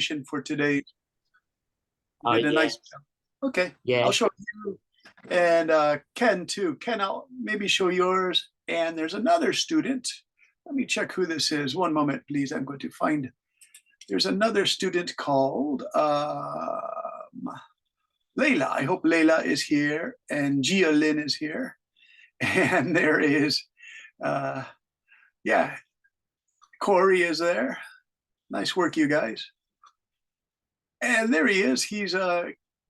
for today. Oh, Did a yeah. nice job. Okay, Yeah. I'll show you and Ken too. Ken, I'll maybe show yours. And there's another student. Let me check who this is. One moment, please. I'm going to find. There's another student called Layla. I hope Layla is here and Gia Lynn is here. And there is, yeah, Corey is there. Nice work, you guys. And there he is. He's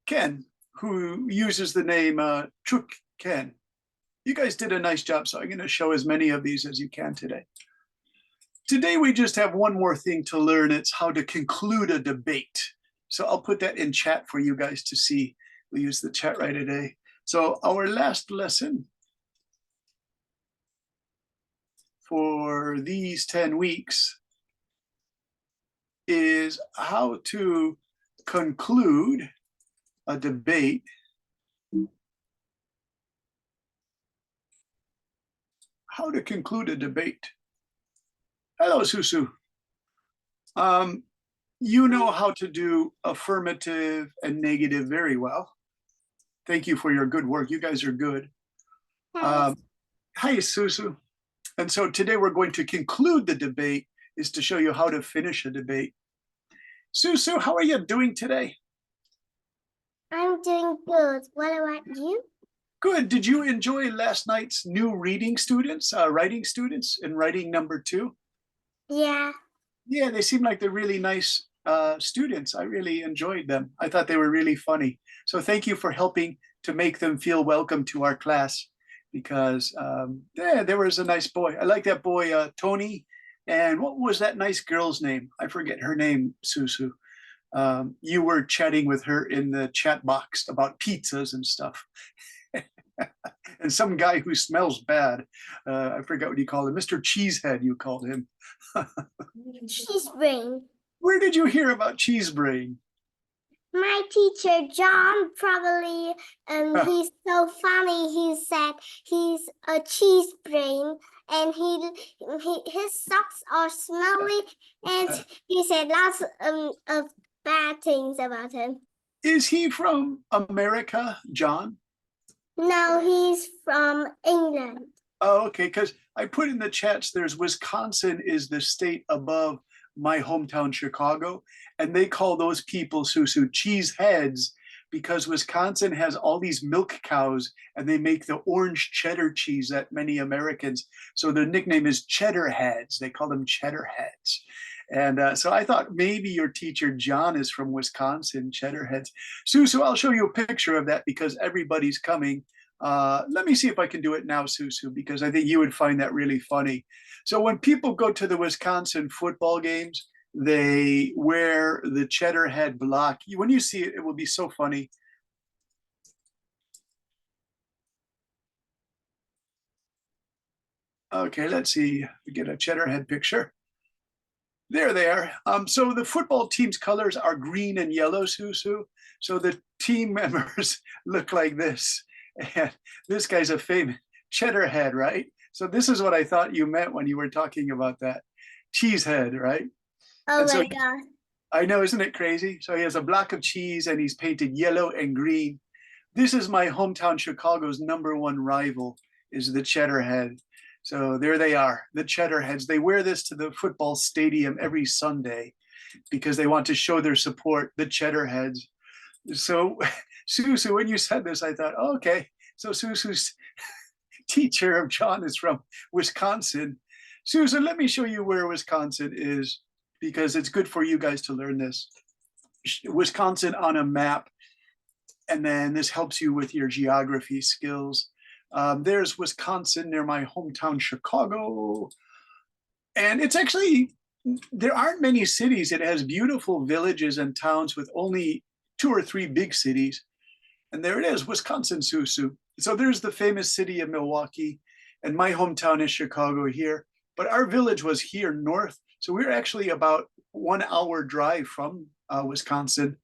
Ken, who uses the name Truk Ken. You guys did a nice job, so I'm going to show as many of these as you can today. Today, we just have one more thing to learn. It's how to conclude a debate. So I'll put that in chat for you guys to see. We use the chat right today. So our last lesson for these 10 weeks is how to conclude a debate Hello, Susu. You know how to do affirmative and negative very well. Thank you for your good work. You guys are good. Hi, Susu. And so today we're going to conclude the debate is to show you how to finish a debate. Susu, how are you doing today? I'm doing good. What about you? Good. Did you enjoy last night's new writing students in writing number 2? Yeah. Yeah, they seem like they're really nice students. I really enjoyed them. I thought they were really funny. So thank you for helping to make them feel welcome to our class because there was a nice boy. I like that boy, Tony. And what was that nice girl's name? I forget her name, Susu. You were chatting with her in the chat box about pizzas and stuff. And some guy who smells bad. I forgot what you called him. Mr. Cheesehead, you called him. Cheesebrain. Where did you hear about Cheesebrain? My teacher, John, probably, he's so funny. He said he's a cheese brain and his socks are smelly and he said lots of bad things about him. Is he from America, John? No, he's from England. Oh, okay, because I put in the chats, there's Wisconsin is the state above my hometown, Chicago, and they call those people, Susu, cheeseheads because Wisconsin has all these milk cows and they make the orange cheddar cheese that many Americans, so their nickname is cheddar heads. They call them cheddar heads. And so I thought maybe your teacher, John, is from Wisconsin, cheddar heads. Susu, I'll show you a picture of that because everybody's coming. Let me see if I can do it now, Susu, because I think you would find that really funny. So when people go to the Wisconsin football games, they wear the cheddar head block. When you see it, it will be so funny. Okay, let's see. We get a cheddar head picture. There they are. So the football team's colors are green and yellow, Susu. So the team members look like this. And this guy's a famous cheddar head, right? So this is what I thought you meant when you were talking about that. Cheesehead, right? Oh my God. I know, isn't it crazy? So he has a block of cheese and he's painted yellow and green. This is my hometown, Chicago's #1 rival, is the cheddar head. So there they are, the cheddar heads. They wear this to the football stadium every Sunday because they want to show their support, the cheddar heads. So Susu, when you said this, I thought, oh, okay. So Susu's teacher of John is from Wisconsin. Susu, let me show you where Wisconsin is because it's good for you guys to learn this. Wisconsin on a map. And then this helps you with your geography skills. There's Wisconsin near my hometown, Chicago. And it's actually, there aren't many cities. It has beautiful villages and towns with only 2 or 3 big cities. And there it is, Wisconsin, Susu. So there's the famous city of Milwaukee. And my hometown is Chicago here. But our village was here north. So we're actually about 1 hour drive from Wisconsin.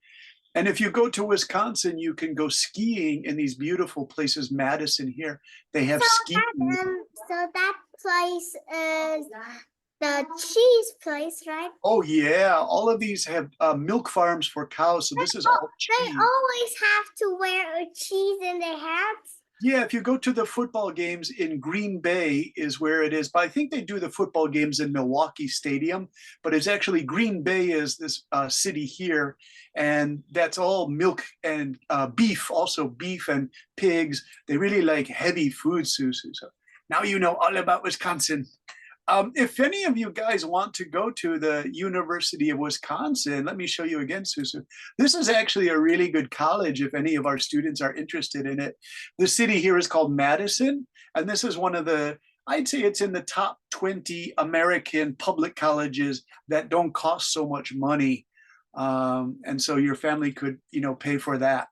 And if you go to Wisconsin, you can go skiing in these beautiful places. Madison here, they have skiing. So that place is the cheese place, right? Oh yeah, all of these have milk farms for cows. So this is all They cheese. always have to wear a cheese in their hats. Yeah, if you go to the football games in Green Bay is where it is. But I think they do the football games in Milwaukee Stadium. But it's actually Green Bay is this city here, and that's all milk and beef, also beef and pigs. They really like heavy food, Susu. So now you know all about Wisconsin. If any of you guys want to go to the University of Wisconsin, let me show you again, Susu. This is actually a really good college if any of our students are interested in it. The city here is called Madison, and this is one of the, I'd say it's in the top 20 American public colleges that don't cost so much money. And so your family could, pay for that.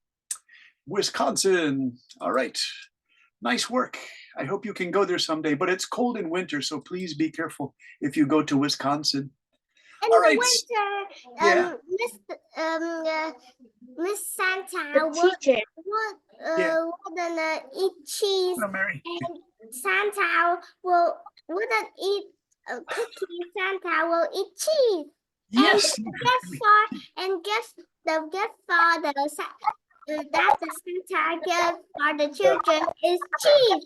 Wisconsin, all right, nice work. I hope you can go there someday, but it's cold in winter, so please be careful if you go to Wisconsin. In All the right. winter, Yeah. Miss Santa The teacher. wouldn't eat cheese, Hello, Mary. and Santa wouldn't eat cookies. Santa will eat cheese. Yes. And the gift for the Santa gift for the children is cheese.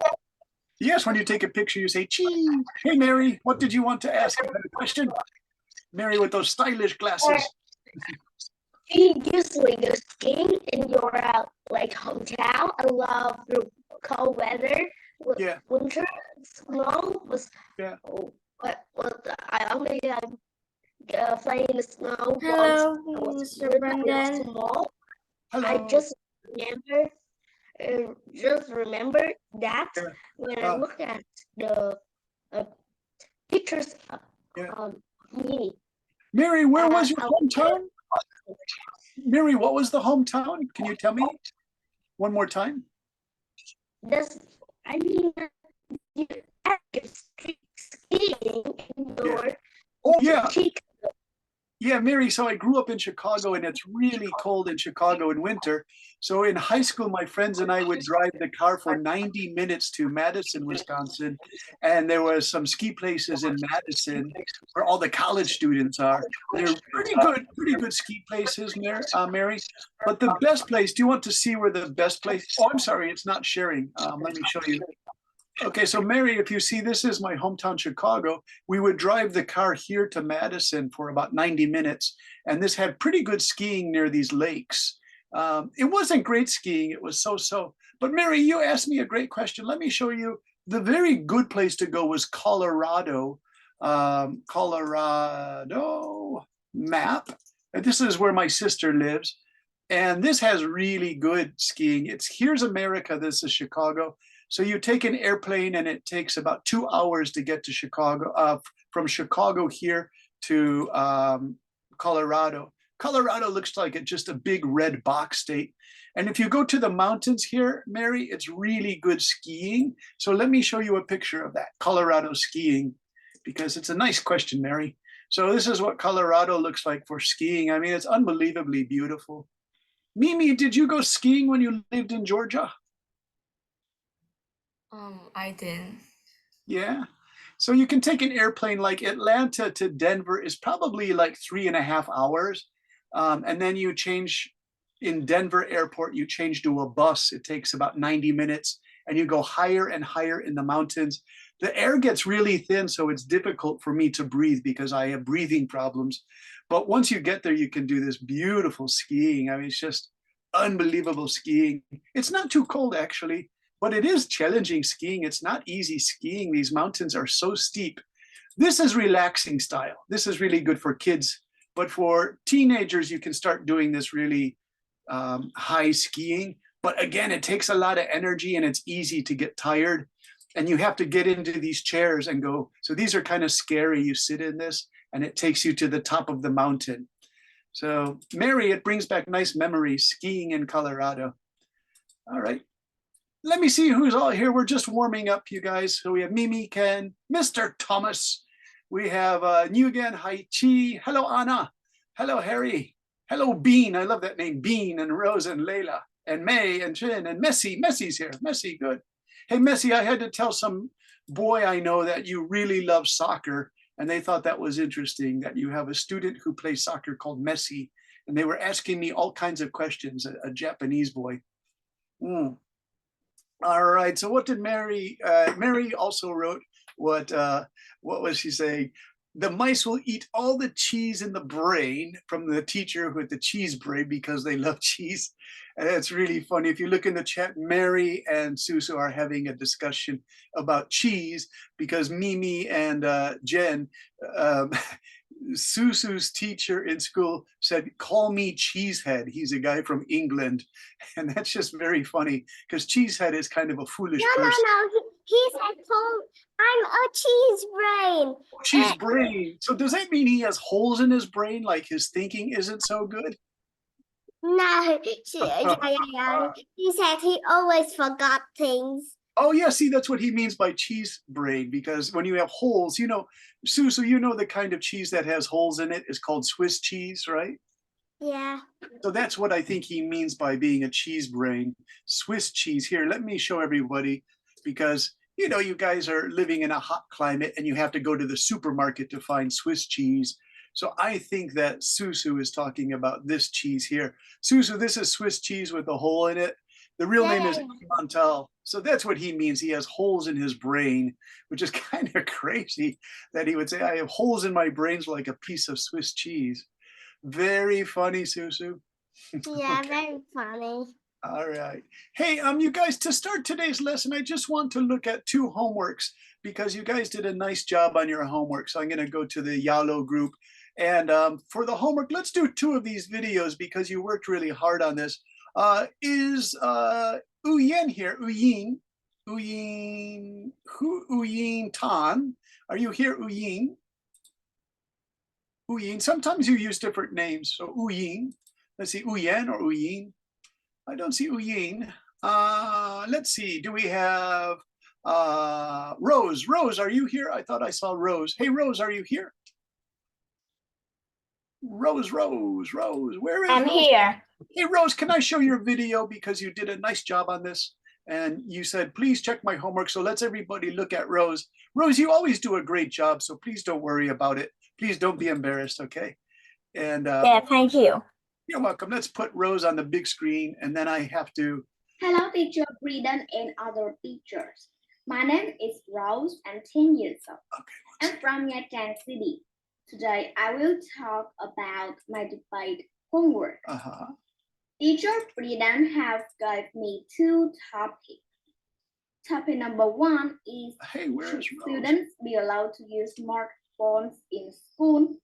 Yes, when you take a picture, you say cheese. Hey, Mary, what did you want to ask? You had a question? Mary with those stylish glasses. Do you usually go skiing in your hometown? I love the cold weather. Yeah. Winter snow was. Yeah. But I only play in the snow. Hello, once. Mr. Brendan. Small. Hello. I just remember that Yeah. when I look at the pictures Yeah. of me. Mary, where was your I- hometown? Mary, what was the hometown? Can you tell me one more time? You skiing in your Oh, yeah. cheek. Yeah, Mary. So I grew up in Chicago, and it's really cold in Chicago in winter. So in high school, my friends and I would drive the car for 90 minutes to Madison, Wisconsin. And there was some ski places in Madison where all the college students are. They're pretty good ski places, Mary. But the best place, do you want to see where the best place? Oh, I'm sorry, it's not sharing. Let me show you. Okay, so Mary, if you see, this is my hometown, Chicago. We would drive the car here to Madison for about 90 minutes. And this had pretty good skiing near these lakes. It wasn't great skiing, it was so-so. But Mary, you asked me a great question. Let me show you. The very good place to go was Colorado. Colorado map. And this is where my sister lives. And this has really good skiing. Here's America, this is Chicago. So you take an airplane and it takes about 2 hours to get to Chicago, from Chicago here to Colorado. Colorado looks like it's just a big red box state. And if you go to the mountains here, Mary, it's really good skiing. So let me show you a picture of that, Colorado skiing, because it's a nice question, Mary. So this is what Colorado looks like for skiing. I mean, it's unbelievably beautiful. Mimi, did you go skiing when you lived in Georgia? I did. Yeah. So you can take an airplane like Atlanta to Denver is probably like 3.5 hours. And then you change in Denver airport, you change to a bus. It takes about 90 minutes and you go higher and higher in the mountains. The air gets really thin, so it's difficult for me to breathe because I have breathing problems. But once you get there, you can do this beautiful skiing. I mean, it's just unbelievable skiing. It's not too cold, actually. But it is challenging skiing. It's not easy skiing. These mountains are so steep. This is relaxing style. This is really good for kids. But for teenagers, you can start doing this really high skiing. But again, it takes a lot of energy and it's easy to get tired. And you have to get into these chairs and go. So these are kind of scary. You sit in this and it takes you to the top of the mountain. So Mary, it brings back nice memories, skiing in Colorado. All right. Let me see who's all here. We're just warming up, you guys. So we have Mimi, Ken, Mr. Thomas. We have Nguyen, Hai Chi. Hello, Anna. Hello, Harry. Hello, Bean. I love that name, Bean, and Rose and Layla, and May and Chin and Messi. Messi's here. Messi, good. Hey, Messi, I had to tell some boy I know that you really love soccer. And they thought that was interesting that you have a student who plays soccer called Messi. And they were asking me all kinds of questions, a Japanese boy. Mm. All right. So what did Mary? Mary also wrote what was she saying? The mice will eat all the cheese in the brain from the teacher with the cheese brain because they love cheese. And it's really funny. If you look in the chat, Mary and Susu are having a discussion about cheese because Mimi and Jen, Susu's teacher in school said, "Call me Cheesehead." He's a guy from England. And that's just very funny because Cheesehead is kind of a foolish No, person. he said, I'm a cheese brain. Cheese brain. So does that mean he has holes in his brain, like his thinking isn't so good? No, yeah. He said he always forgot things. Oh yeah, see, that's what he means by cheese brain, because when you have holes, you know, Susu, you know the kind of cheese that has holes in it is called Swiss cheese, right? Yeah. So that's what I think he means by being a cheese brain. Swiss cheese. Here, let me show everybody, because you know, you guys are living in a hot climate and you have to go to the supermarket to find Swiss cheese. So I think that Susu is talking about this cheese here. Susu, this is Swiss cheese with a hole in it. The real name is Emmental. So that's what he means. He has holes in his brain, which is kind of crazy that he would say, I have holes in my brains like a piece of Swiss cheese. Very funny, Susu. Yeah, Okay. very funny. All right. Hey, you guys, to start today's lesson, I just want to look at two homeworks because you guys did a nice job on your homework. So I'm going to go to the Yalo group. And for the homework, let's do two of these videos because you worked really hard on this. Is Uyen here? Uyin Tan. Are you here, Uyin? Uyin. Sometimes you use different names. So Uyin. Let's see, Uyen or Uyin. I don't see Uyin. Let's see. Do we have Rose? Rose, are you here? I thought I saw Rose. Hey, Rose, are you here? Rose, where is I'm Rose? here. Hey, Rose, can I show your video because you did a nice job on this? And you said, please check my homework. So let's everybody look at Rose. Rose, you always do a great job. So please don't worry about it. Please don't be embarrassed, okay? And Yeah, thank you. you're welcome. Let's put Rose on the big screen. And then I have to. Hello, teacher Breeden and other teachers. My name is Rose. I'm 10 years old. Okay. I'm from Yatan City. Today, I will talk about my debate homework. Teacher Breeden has gave me two topics. Topic number one is, hey, where should is Rose? students be allowed to use smartphones in school?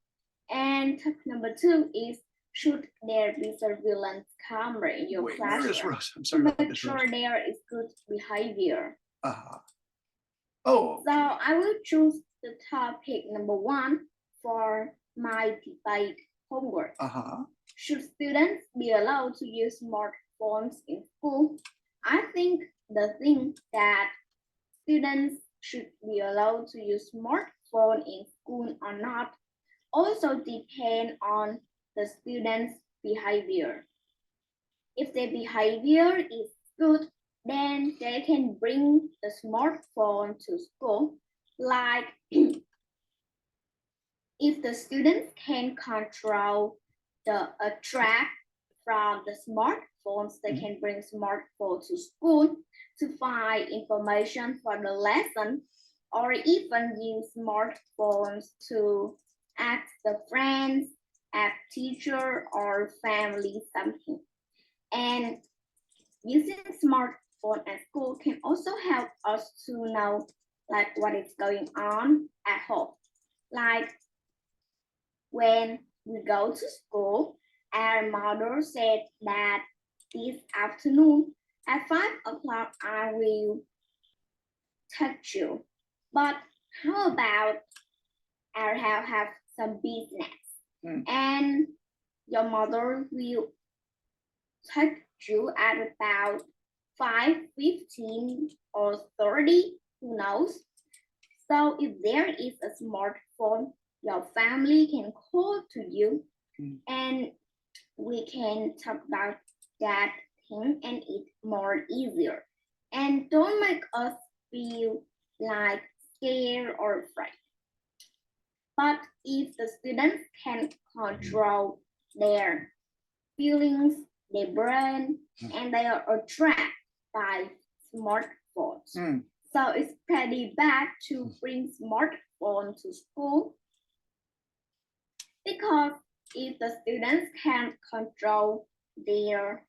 And topic number two is, should there be surveillance camera in your Wait, where is classroom Rose? I'm to sorry about make this, sure Rose. there is good behavior? Oh, So I will choose the topic number one for my debate homework. Should students be allowed to use smartphones in school? I think the thing that students should be allowed to use smartphone in school or not also depend on the students' behavior. If their behavior is good, then they can bring the smartphone to school. Like if the students can control the attract from the smartphones, they can bring smartphone to school to find information for the lesson, or even use smartphones to ask the friends, ask teacher or family something. And using smartphone at school can also help us to know like what is going on at home. Like when we go to school, our mother said that this afternoon at 5 o'clock I will text you. But how about I have some business and your mother will text you at about 5:15 or 30, who knows? So if there is a smartphone, your family can call to you and we can talk about that thing and it's more easier. And don't make us feel like scared or afraid. But if the students can control their feelings, their brain, and they are attracted by smartphones. Mm. So it's pretty bad to bring smartphone to school, because if the students can control their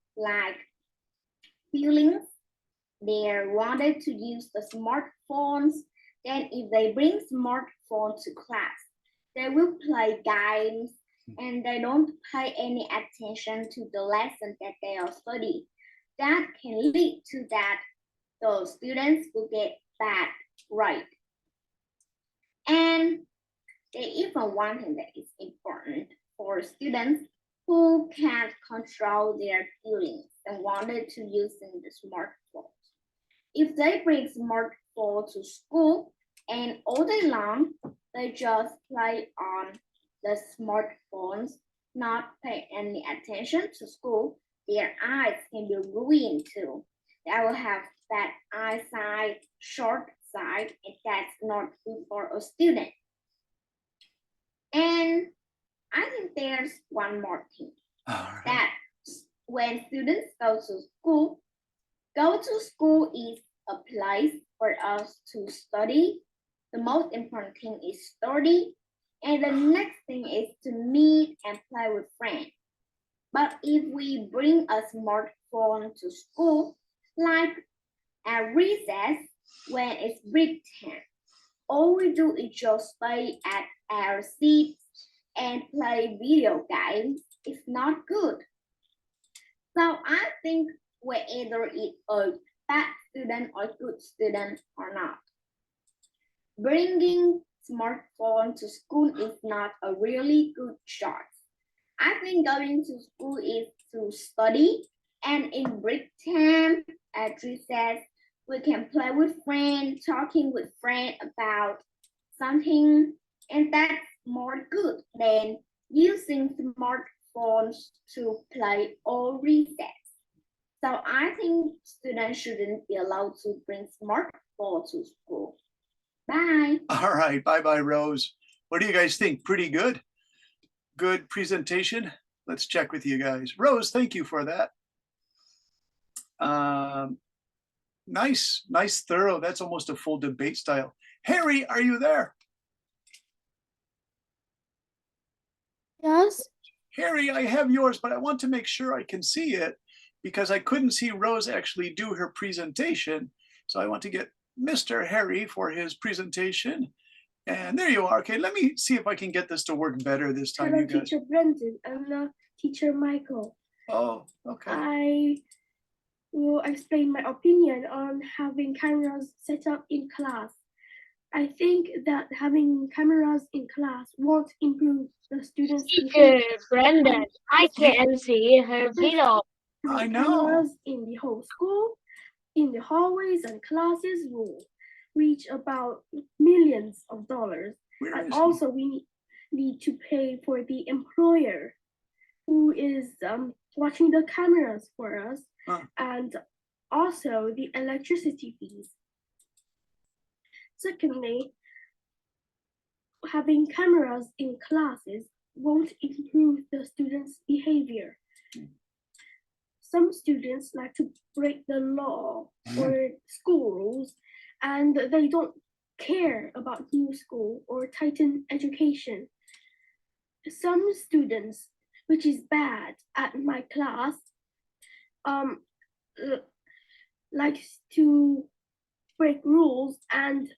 feelings, they wanted to use the smartphones, then if they bring smartphone to class, they will play games and they don't pay any attention to the lesson that they are studying. That can lead to that the students will get bad grade. And there is even one thing that is important for students who can't control their feelings and wanted to use the smartphone. If they bring smartphone to school and all day long, they just play on the smartphones, not pay any attention to school, their eyes can be ruined too. They will have bad eyesight, short sight, and that's not good for a student. And I think there's one more thing, All right. that when students go to school is a place for us to study. The most important thing is study. And the next thing is to meet and play with friends. But if we bring a smartphone to school, like at recess, when it's break time, all we do is just stay at our seats and play video games. It's not good. So I think whether it's a bad student or good student or not, bringing smartphone to school is not a really good choice. I think going to school is to study, and in break time at recess, we can play with friends, talking with friends about something, and that's more good than using smartphones to play all recess. So I think students shouldn't be allowed to bring smartphone to school. Bye. All right. Bye-bye, Rose. What do you guys think? Pretty good? Good presentation? Let's check with you guys. Rose, thank you for that. Nice, thorough. That's almost a full debate style. Harry, are you there? Yes. Harry, I have yours, but I want to make sure I can see it because I couldn't see Rose actually do her presentation. So I want to get Mr. Harry for his presentation. And there you are. Okay, let me see if I can get this to work better this time, Hello, you guys. Teacher Brendan. I'm not Teacher Michael. Oh, okay. I will explain my opinion on having cameras set up in class. I think that having cameras in class won't improve the students' Teacher Brandon, I can't see her video. I know. Cameras in the whole school, in the hallways and classes will reach about millions of dollars. Where And is he? also we need to pay for the employer who is watching the cameras for us, and also the electricity fees. Secondly, having cameras in classes won't improve the students' behavior. Some students like to break the law or school rules, and they don't care about new school or Titan education. Some students, which is bad at my class, likes to break rules and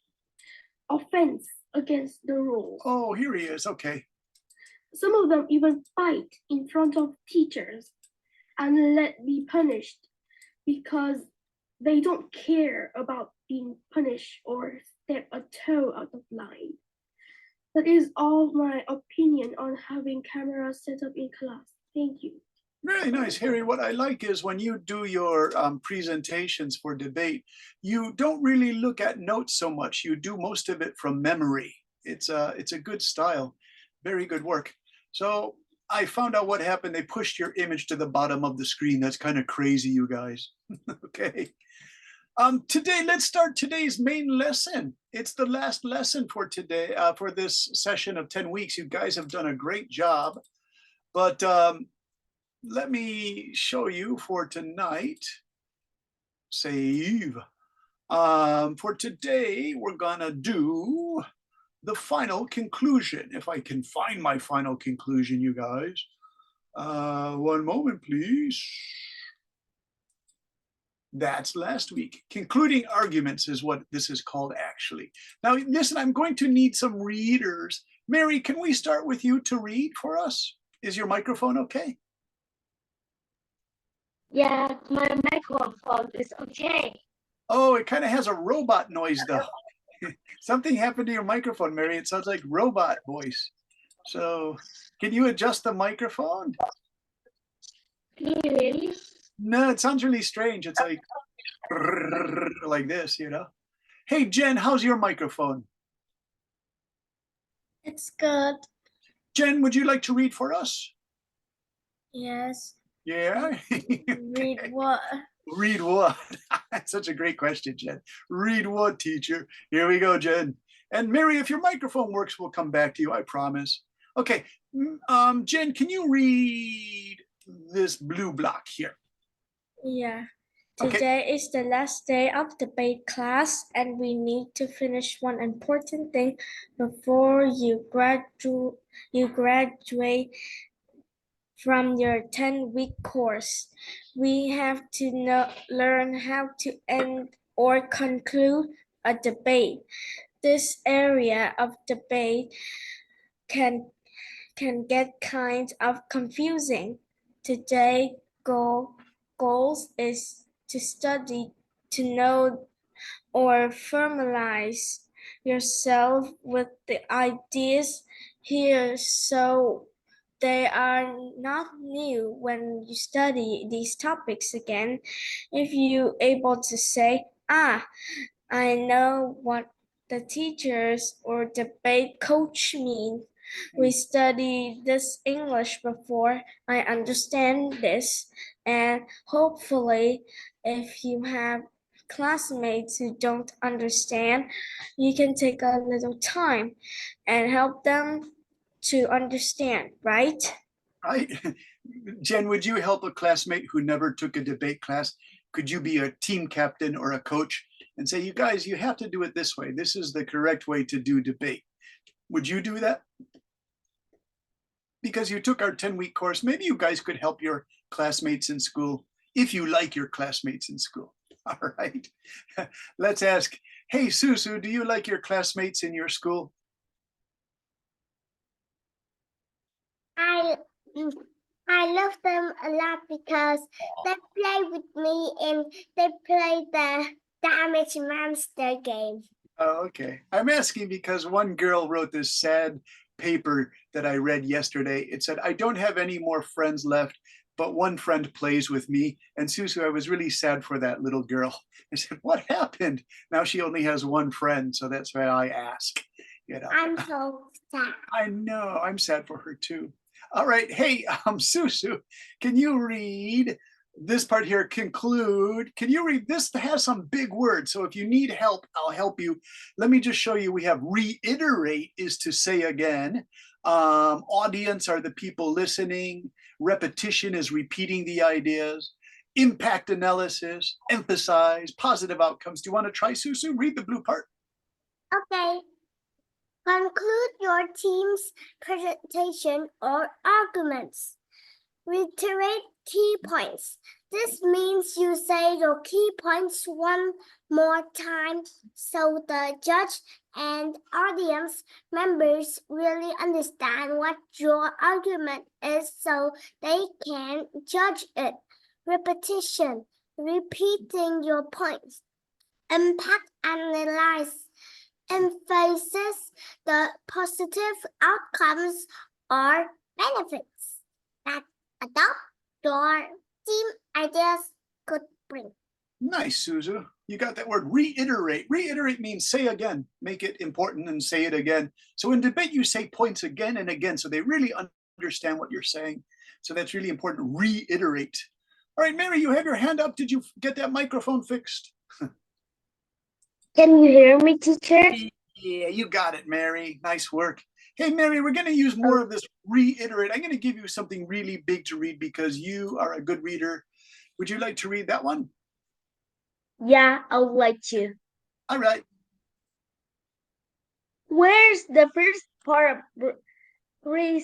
offense against the rules. Oh, here he is. Okay. Some of them even fight in front of teachers and let be punished because they don't care about being punished or step a toe out of line. That is all my opinion on having cameras set up in class. Thank you. Very nice, Harry. What I like is when you do your presentations for debate, you don't really look at notes so much. You do most of it from memory. It's a good style. Very good work. So I found out what happened. They pushed your image to the bottom of the screen. That's kind of crazy, you guys. Okay. Today, let's start today's main lesson. It's the last lesson for today, for this session of 10 weeks. You guys have done a great job. But let me show you for tonight. Save. For today, we're gonna do the final conclusion. If I can find my final conclusion, you guys. One moment, please. That's last week. Concluding arguments is what this is called, actually. Now, listen, I'm going to need some readers. Mary, can we start with you to read for us? Is your microphone okay? Yeah, my microphone is okay. Oh, it kind of has a robot noise, though. Something happened to your microphone, Mary. It sounds like robot voice. So, can you adjust the microphone? Can you hear me? No, it sounds really strange. It's like this, you know. Hey, Jen, how's your microphone? It's good. Jen, would you like to read for us? Yes. Yeah. Read what? Read what? That's such a great question, Jen. Read what, teacher? Here we go, Jen. And Mary, if your microphone works, we'll come back to you, I promise. Okay, Jen, can you read this blue block here? Yeah. Okay. Today is the last day of debate class, and we need to finish one important thing before you graduate from your 10-week course. We have to learn how to end or conclude a debate. This area of debate can get kind of confusing. Today goals is to study, to know or formalize yourself with the ideas here, so they are not new when you study these topics again. If you able to say, I know what the teachers or debate coach mean. We studied this English before. I understand this. And hopefully, if you have classmates who don't understand, you can take a little time and help them to understand, right? Right. Jen, would you help a classmate who never took a debate class? Could you be a team captain or a coach and say, you guys, you have to do it this way. This is the correct way to do debate. Would you do that? Because you took our 10-week course, maybe you guys could help your classmates in school if you like your classmates in school. All right. Let's ask, hey, Susu, do you like your classmates in your school? I love them a lot because they play with me and they play the Damage Monster game. Oh, okay. I'm asking because one girl wrote this sad paper that I read yesterday. It said, I don't have any more friends left, but one friend plays with me. And Susu, I was really sad for that little girl. I said, what happened? Now she only has one friend, so that's why I ask. You know. I'm so sad. I know, I'm sad for her too. All right, hey, Susu, can you read this part here, conclude? Can you read this? Has some big words, so if you need help, I'll help you. Let me just show you, we have reiterate is to say again. Audience are the people listening. Repetition is repeating the ideas. Impact analysis, emphasize, positive outcomes. Do you want to try, Susu? Read the blue part. Okay. Conclude your team's presentation or arguments. Reiterate key points. This means you say your key points one more time so the judge and audience members really understand what your argument is so they can judge it. Repetition, repeating your points. Impact analyze. Emphasize the positive outcomes or benefits that adopt your team ideas could bring. Nice, Suzu. You got that word, reiterate. Reiterate means say again, make it important and say it again. So in debate, you say points again and again, so they really understand what you're saying. So that's really important, reiterate. All right, Mary, you have your hand up. Did you get that microphone fixed? Can you hear me, teacher? Yeah, you got it, Mary. Nice work. Hey, Mary, we're going to use more of this reiterate. I'm going to give you something really big to read because you are a good reader. Would you like to read that one? Yeah, I would like to. All right. Where's the first part of rate?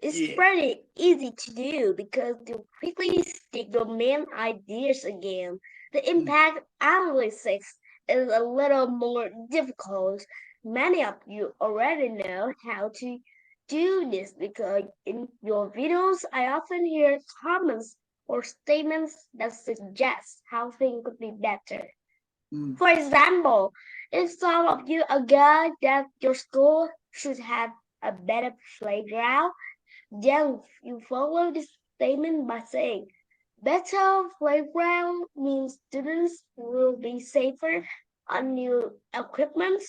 It's Yeah. pretty easy to do because you quickly stick your main ideas again. The impact analysis is a little more difficult. Many of you already know how to do this because in your videos I often hear comments or statements that suggest how things could be better. Mm. For example, if some of you agree that your school should have a better playground, then you follow this statement by saying, better playground means students will be safer on new equipment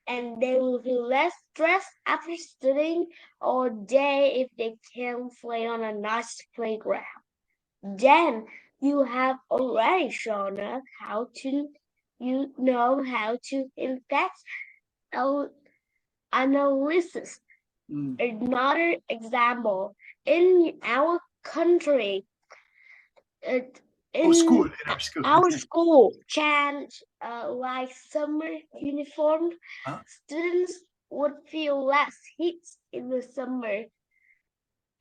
and they will feel less stressed after studying all day if they can play on a nice playground. Then you have already shown us how to impact analysis. Mm. Another example, in our country, in School, in our school. our school change like summer uniform, Huh? students would feel less heat in the summer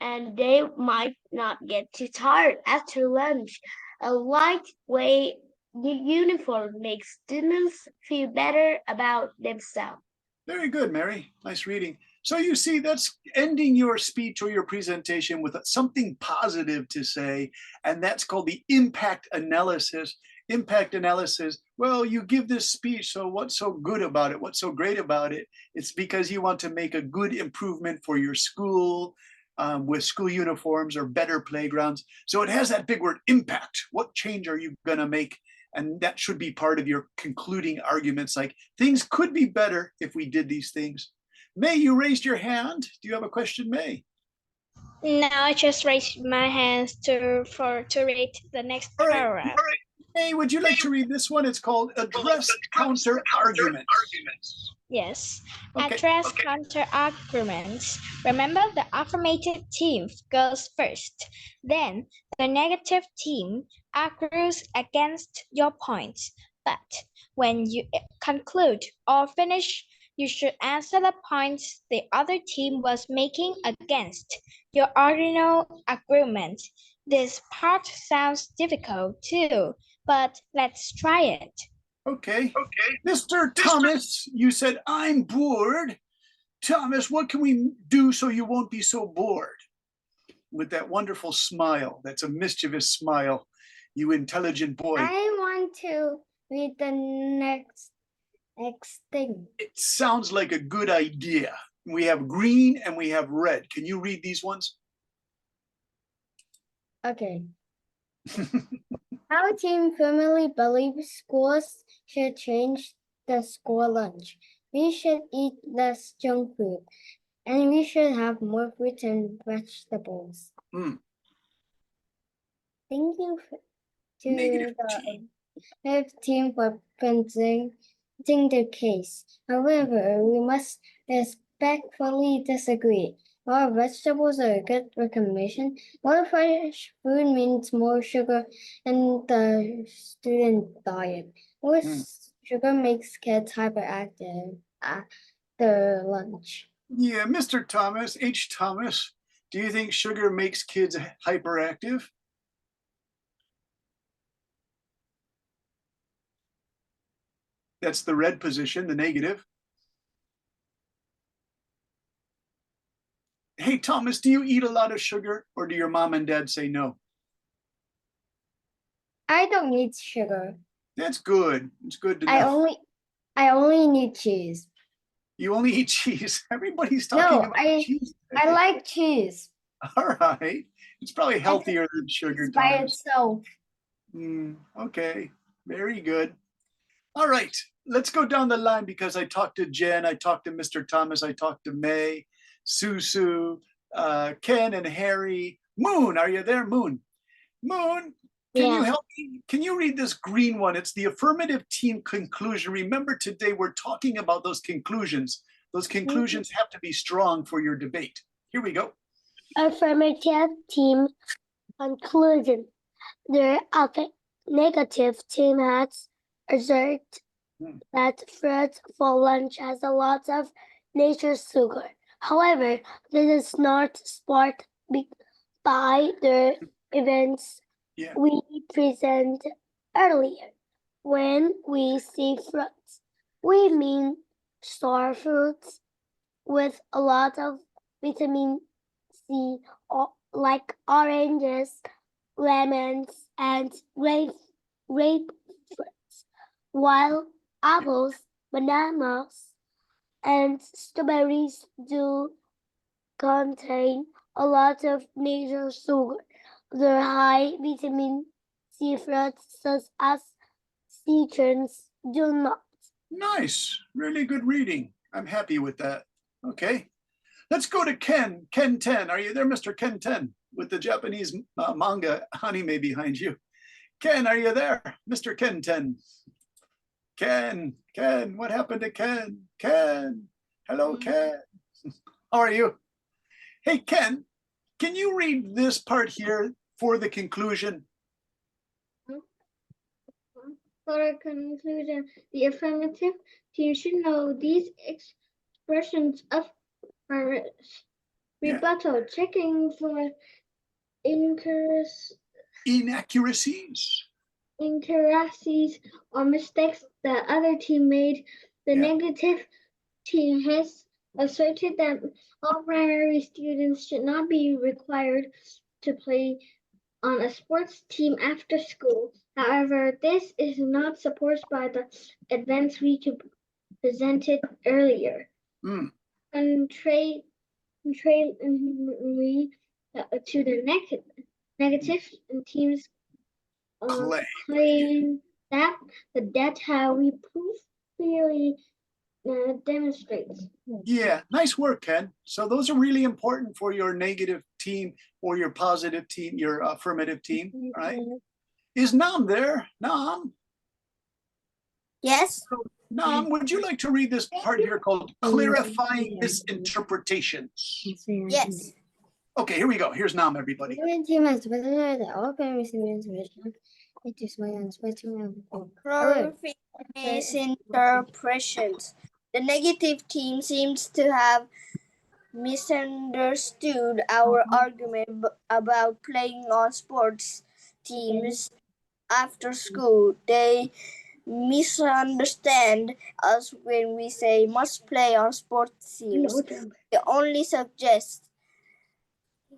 and they might not get too tired after lunch. A lightweight uniform makes students feel better about themselves. Very good, Mary. Nice reading. So you see, that's ending your speech or your presentation with something positive to say, and that's called the impact analysis. Impact analysis, well, you give this speech, so what's so good about it? What's so great about it? It's because you want to make a good improvement for your school with school uniforms or better playgrounds. So it has that big word, impact. What change are you going to make? And that should be part of your concluding arguments, like things could be better if we did these things. May, you raised your hand. Do you have a question, May? No, I just raised my hands to read the next All right. paragraph. May, would you like to read this one? It's called Address Counter Arguments. Yes. Okay. Address counter arguments. Remember, the affirmative team goes first. Then the negative team argues against your points. But when you conclude or finish, you should answer the points the other team was making against your original agreement. This part sounds difficult too, but let's try it. Okay. Mr. Thomas, you said, I'm bored. Thomas, what can we do so you won't be so bored? With that wonderful smile, that's a mischievous smile, you intelligent boy. I want to read the next thing. It sounds like a good idea. We have green and we have red. Can you read these ones? Okay. Our team firmly believes schools should change the school lunch. We should eat less junk food, and we should have more fruits and vegetables. Mm. Thank you to Negative the team. negative team for presenting the case. However, we must respectfully disagree. While vegetables are a good recommendation, more fresh food means more sugar in the student diet. More sugar makes kids hyperactive after lunch. Yeah, Mr. Thomas, H. Thomas, do you think sugar makes kids hyperactive? That's the red position, the negative. Hey, Thomas, do you eat a lot of sugar or do your mom and dad say no? I don't need sugar. That's good. It's good to know. I only need cheese. You only eat cheese. Everybody's talking about cheese. I like cheese. All right. It's probably healthier than sugar, By Thomas. itself. Okay, very good. All right, let's go down the line because I talked to Jen, I talked to Mr. Thomas, I talked to May, Susu, Ken and Harry. Moon, are you there, Moon? Moon, Can you Yeah. help me? Can you read this green one? It's the affirmative team conclusion. Remember, today we're talking about those conclusions. Those conclusions have to be strong for your debate. Here we go. Affirmative team conclusion. The negative team has asserted Hmm. that fruit for lunch has a lot of natural sugar. However, this is not sport by the events Yeah. we present earlier. When we see fruits, we mean sour fruits with a lot of vitamin C, like oranges, lemons, and grapefruits, while apples, bananas, and strawberries do contain a lot of natural sugar. The high vitamin C fruits, such as citrons, do not. Nice. Really good reading. I'm happy with that. Okay. Let's go to Ken. Ken 10. Are you there, Mr. Ken 10? With the Japanese manga anime behind you. Ken, are you there? Mr. Ken 10. Ken, what happened to Ken? Ken, hello, Ken. How are you? Hey, Ken, can you read this part here for the conclusion? For a conclusion, the affirmative team should know these expressions of rebuttal, checking for Inaccuracies. inaccuracies or mistakes the other team made. The Yeah. negative team has asserted that all primary students should not be required to play on a sports team after school. However, this is not supported by the events we presented earlier. Mm. Contrary to the negative teams claim that the data we prove clearly demonstrates. Yeah, nice work, Ken. So those are really important for your negative team or your positive team, your affirmative team, right? Is Nam there? Nam? Yes. Nam, would you like to read this part here called clarifying misinterpretations? Yes. Okay, here we go. Here's Nam, everybody. Misinterpretations. The negative team seems to have misunderstood our argument about playing on sports teams after school. They misunderstand us when we say must play on sports teams. They only suggest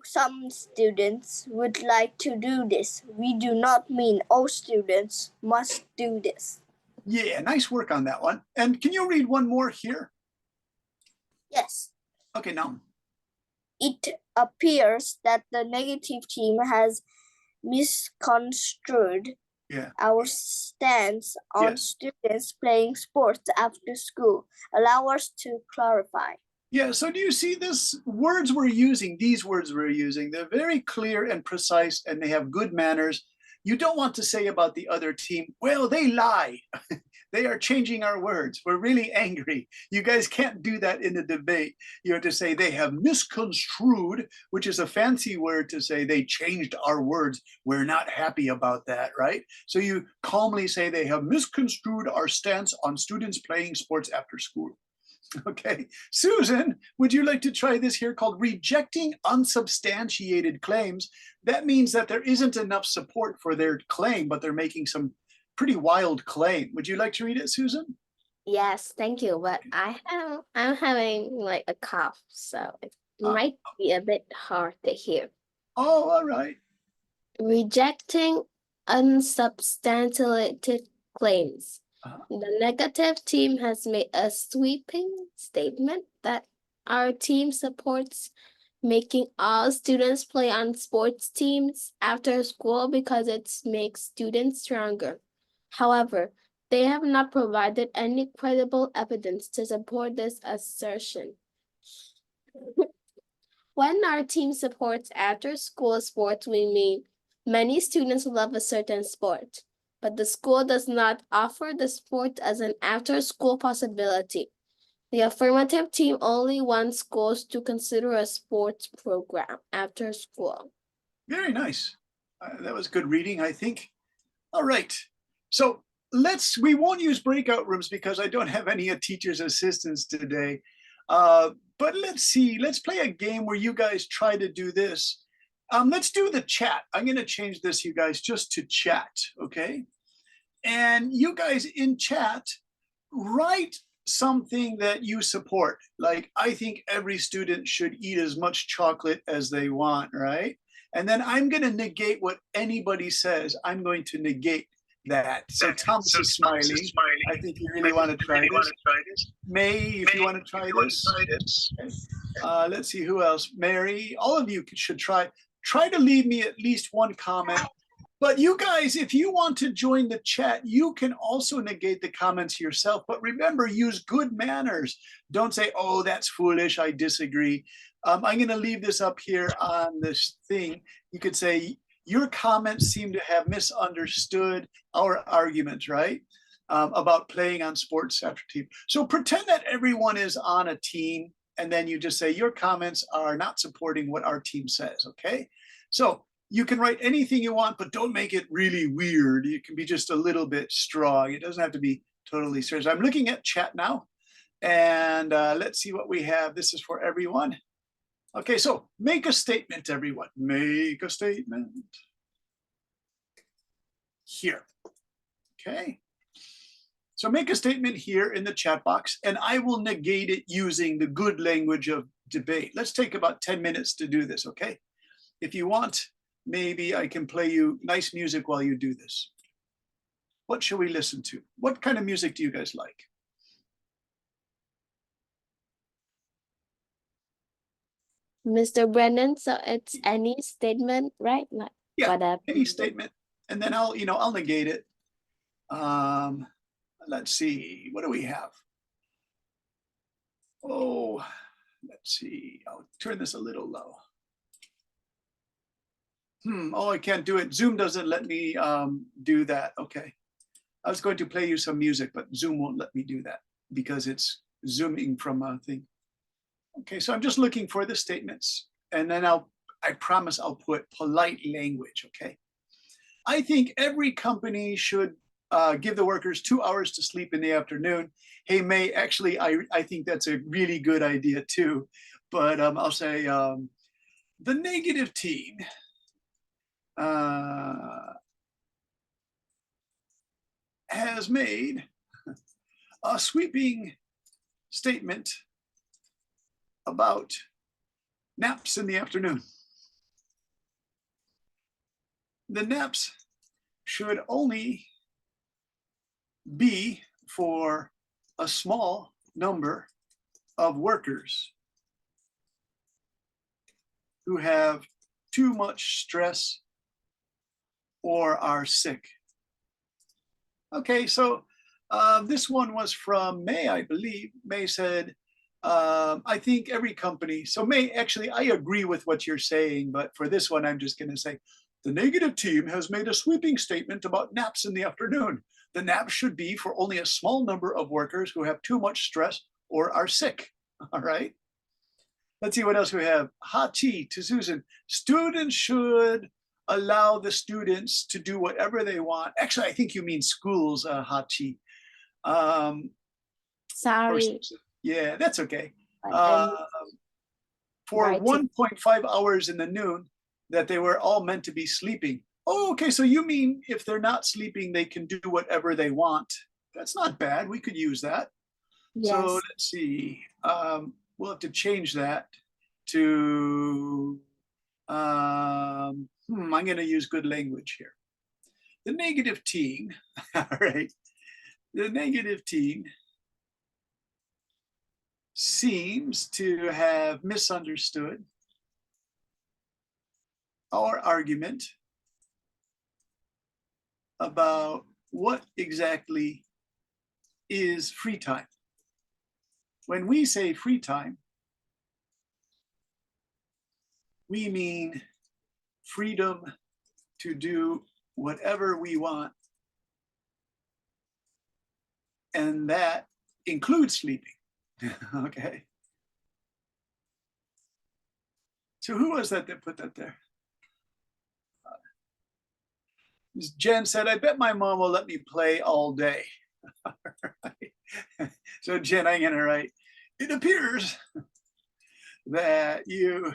some students would like to do this. We do not mean all students must do this. Yeah, nice work on that one. And can you read one more here? Yes. Okay, Nam. It appears that the negative team has misconstrued our stance on Yes. students playing sports after school. Allow us to clarify. Yeah, so do you see this? Words we're using, these words we're using, they're very clear and precise and they have good manners. You don't want to say about the other team, well, they lie. They are changing our words. We're really angry. You guys can't do that in a debate. You have to say they have misconstrued, which is a fancy word to say they changed our words. We're not happy about that, right? So you calmly say they have misconstrued our stance on students playing sports after school. Okay, Susan, would you like to try this here called rejecting unsubstantiated claims? That means that there isn't enough support for their claim, but they're making some pretty wild claim. Would you like to read it, Susan? Yes, thank you. But I'm having like a cough, so it might be a bit hard to hear. Oh, all right. Rejecting unsubstantiated claims. The negative team has made a sweeping statement that our team supports making all students play on sports teams after school because it makes students stronger. However, they have not provided any credible evidence to support this assertion. When our team supports after-school sports, we mean Many students love a certain sport, but the school does not offer the sport as an after-school possibility. The affirmative team only wants schools to consider a sports program after school. Very nice. That was good reading, I think. All right. So we won't use breakout rooms because I don't have any teacher's assistants today. But let's play a game where you guys try to do this. Let's do the chat. I'm going to change this, you guys, just to chat, okay? And you guys in chat, write something that you support. Like, I think every student should eat as much chocolate as they want, right? And then I'm going to negate what anybody says. I'm going to negate that. So Thomas is smiling. I think you really want to try this. May, if you want to try this. Okay. Let's see who else. Mary, all of you should try to leave me at least one comment. But you guys, if you want to join the chat, you can also negate the comments yourself. But remember, use good manners. Don't say, oh, that's foolish, I disagree. I'm going to leave this up here on this thing. You could say, your comments seem to have misunderstood our argument, right? About playing on sports after team. So pretend that everyone is on a team, and then you just say, your comments are not supporting what our team says, okay? So you can write anything you want, but don't make it really weird. It can be just a little bit strong. It doesn't have to be totally serious. I'm looking at chat now, and let's see what we have. This is for everyone. Okay, so make a statement, everyone. Make a statement. Here, okay? So make a statement here in the chat box, and I will negate it using the good language of debate. Let's take about 10 minutes to do this, okay? If you want, maybe I can play you nice music while you do this. What shall we listen to? What kind of music do you guys like? Mr. Brennan, so it's any statement, right? Like Yeah, whatever. any statement, and then I'll negate it. Let's see, what do we have? Oh, let's see, I'll turn this a little low. Oh, I can't do it. Zoom doesn't let me do that. Okay. I was going to play you some music, but Zoom won't let me do that because it's zooming from a thing. Okay, so I'm just looking for the statements, and then I promise I'll put polite language, okay? I think every company should give the workers 2 hours to sleep in the afternoon. Hey, May, actually, I think that's a really good idea too, but I'll say the negative team has made a sweeping statement about naps in the afternoon. The naps should only be for a small number of workers who have too much stress or are sick. Okay, so this one was from May, I believe. May said, I think every company, so May, actually, I agree with what you're saying, but for this one, I'm just going to say, the negative team has made a sweeping statement about naps in the afternoon. The nap should be for only a small number of workers who have too much stress or are sick. All right. Let's see what else we have. Hachi to Susan. Students should allow the students to do whatever they want. Actually, I think you mean schools, Hachi. Sorry. Yeah, that's okay. I'm For writing. 1.5 hours in the noon, that they were all meant to be sleeping. Oh, okay, so you mean if they're not sleeping, they can do whatever they want. That's not bad. We could use that. Yes. So let's see. We'll have to change that to, I'm going to use good language here. The negative team, all right, the negative team seems to have misunderstood our argument about what exactly is free time. When we say free time, we mean freedom to do whatever we want. And that includes sleeping. Okay. So who was that put that there? Ms. Jen said, I bet my mom will let me play all day. Right. So Jen, I'm gonna write, it appears that you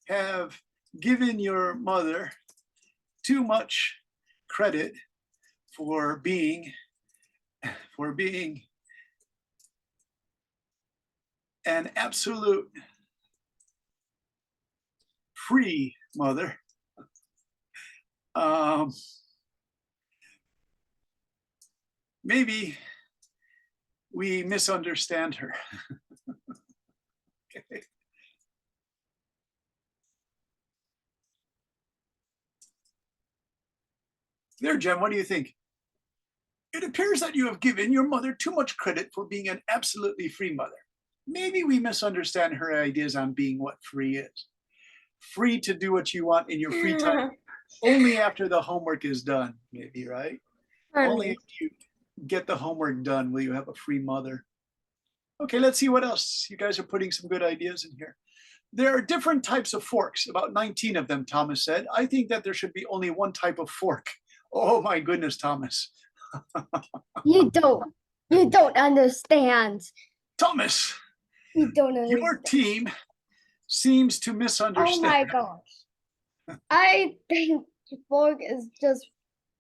have given your mother too much credit for being an absolute free mother. Maybe we misunderstand her. Okay. There, Jen, what do you think? It appears that you have given your mother too much credit for being an absolutely free mother. Maybe we misunderstand her ideas on being what free is. Free to do what you want in your free time, only after the homework is done, maybe, right? Only if you get the homework done will you have a free mother. Okay, let's see what else. You guys are putting some good ideas in here. There are different types of forks, about 19 of them, Thomas said. I think that there should be only one type of fork. Oh my goodness, Thomas. You don't understand. Thomas, You don't understand. your team seems to Oh misunderstand. my gosh. I think fork is just,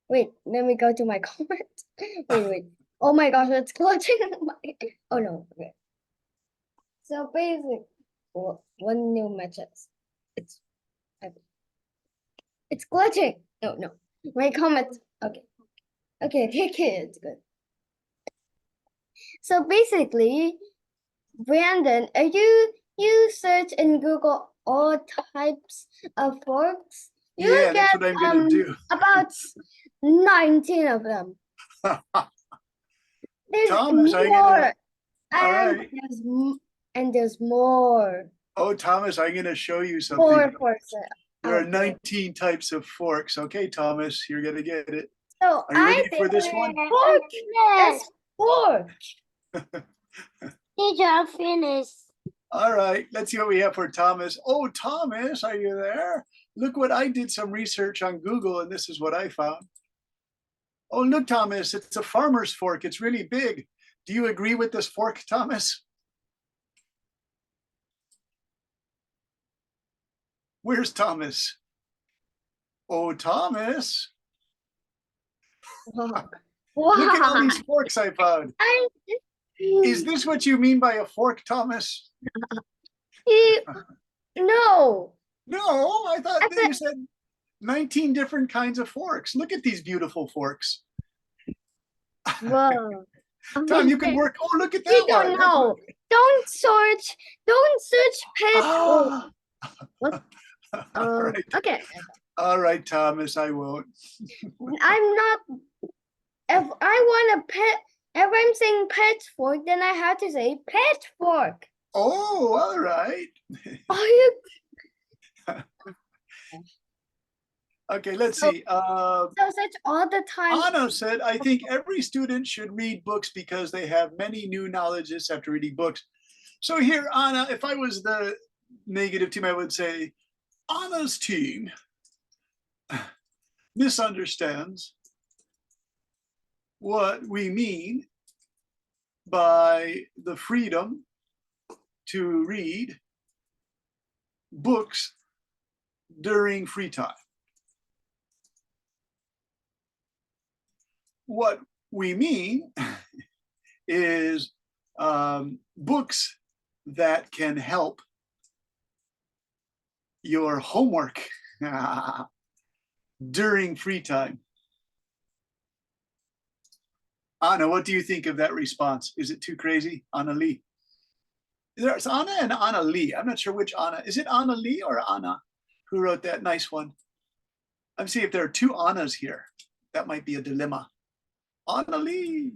wait, let me go to my comment. Wait. Oh my gosh, it's glitching. Oh no, okay. So basically, one new matches. It's glitching. No. My comment. Okay, it's good. So basically, Brandon, are you search in Google all types of forks? You Yeah, get that's what I'm gonna do. about 19 of them. There's Thomas, are you more, gonna- all and right. there's more. Oh, Thomas, I'm gonna show you More something. forks. There are out there. 19 types of forks. Okay, Thomas, you're gonna get it. So Are you ready I for think this one? fork is fork. Teacher, I'm finished. All right, let's see what we have for Thomas. Oh, Thomas, are you there? Look what I did some research on Google and this is what I found. Oh, look, Thomas, it's a farmer's fork. It's really big. Do you agree with this fork, Thomas? Where's Thomas? Oh, Thomas. Wow. Look at all these forks I found. Is this what you mean by a fork, Thomas? No. No, I thought I that you said 19 different kinds of forks. Look at these beautiful forks. Whoa. Tom, you can work. Oh, look at that You one. don't know. Don't search pet. Ah. What? All right. Okay. All right, Thomas, I won't. I'm not. If I want a pet, if I'm saying pet fork, then I have to say pet fork. Oh, all right. Are you? Okay, let's So- see. So search all the time. Anna said, I think every student should read books because they have many new knowledges after reading books. So here, Anna, if I was the negative team, I would say Anna's team misunderstands what we mean by the freedom to read books during free time. What we mean is books that can help your homework during free time. Anna, what do you think of that response? Is it too crazy? Anna Lee. There's Anna and Anna Lee. I'm not sure which Anna. Is it Anna Lee or Anna who wrote that nice one? I'm seeing if there are two Annas here. That might be a dilemma. Anna Lee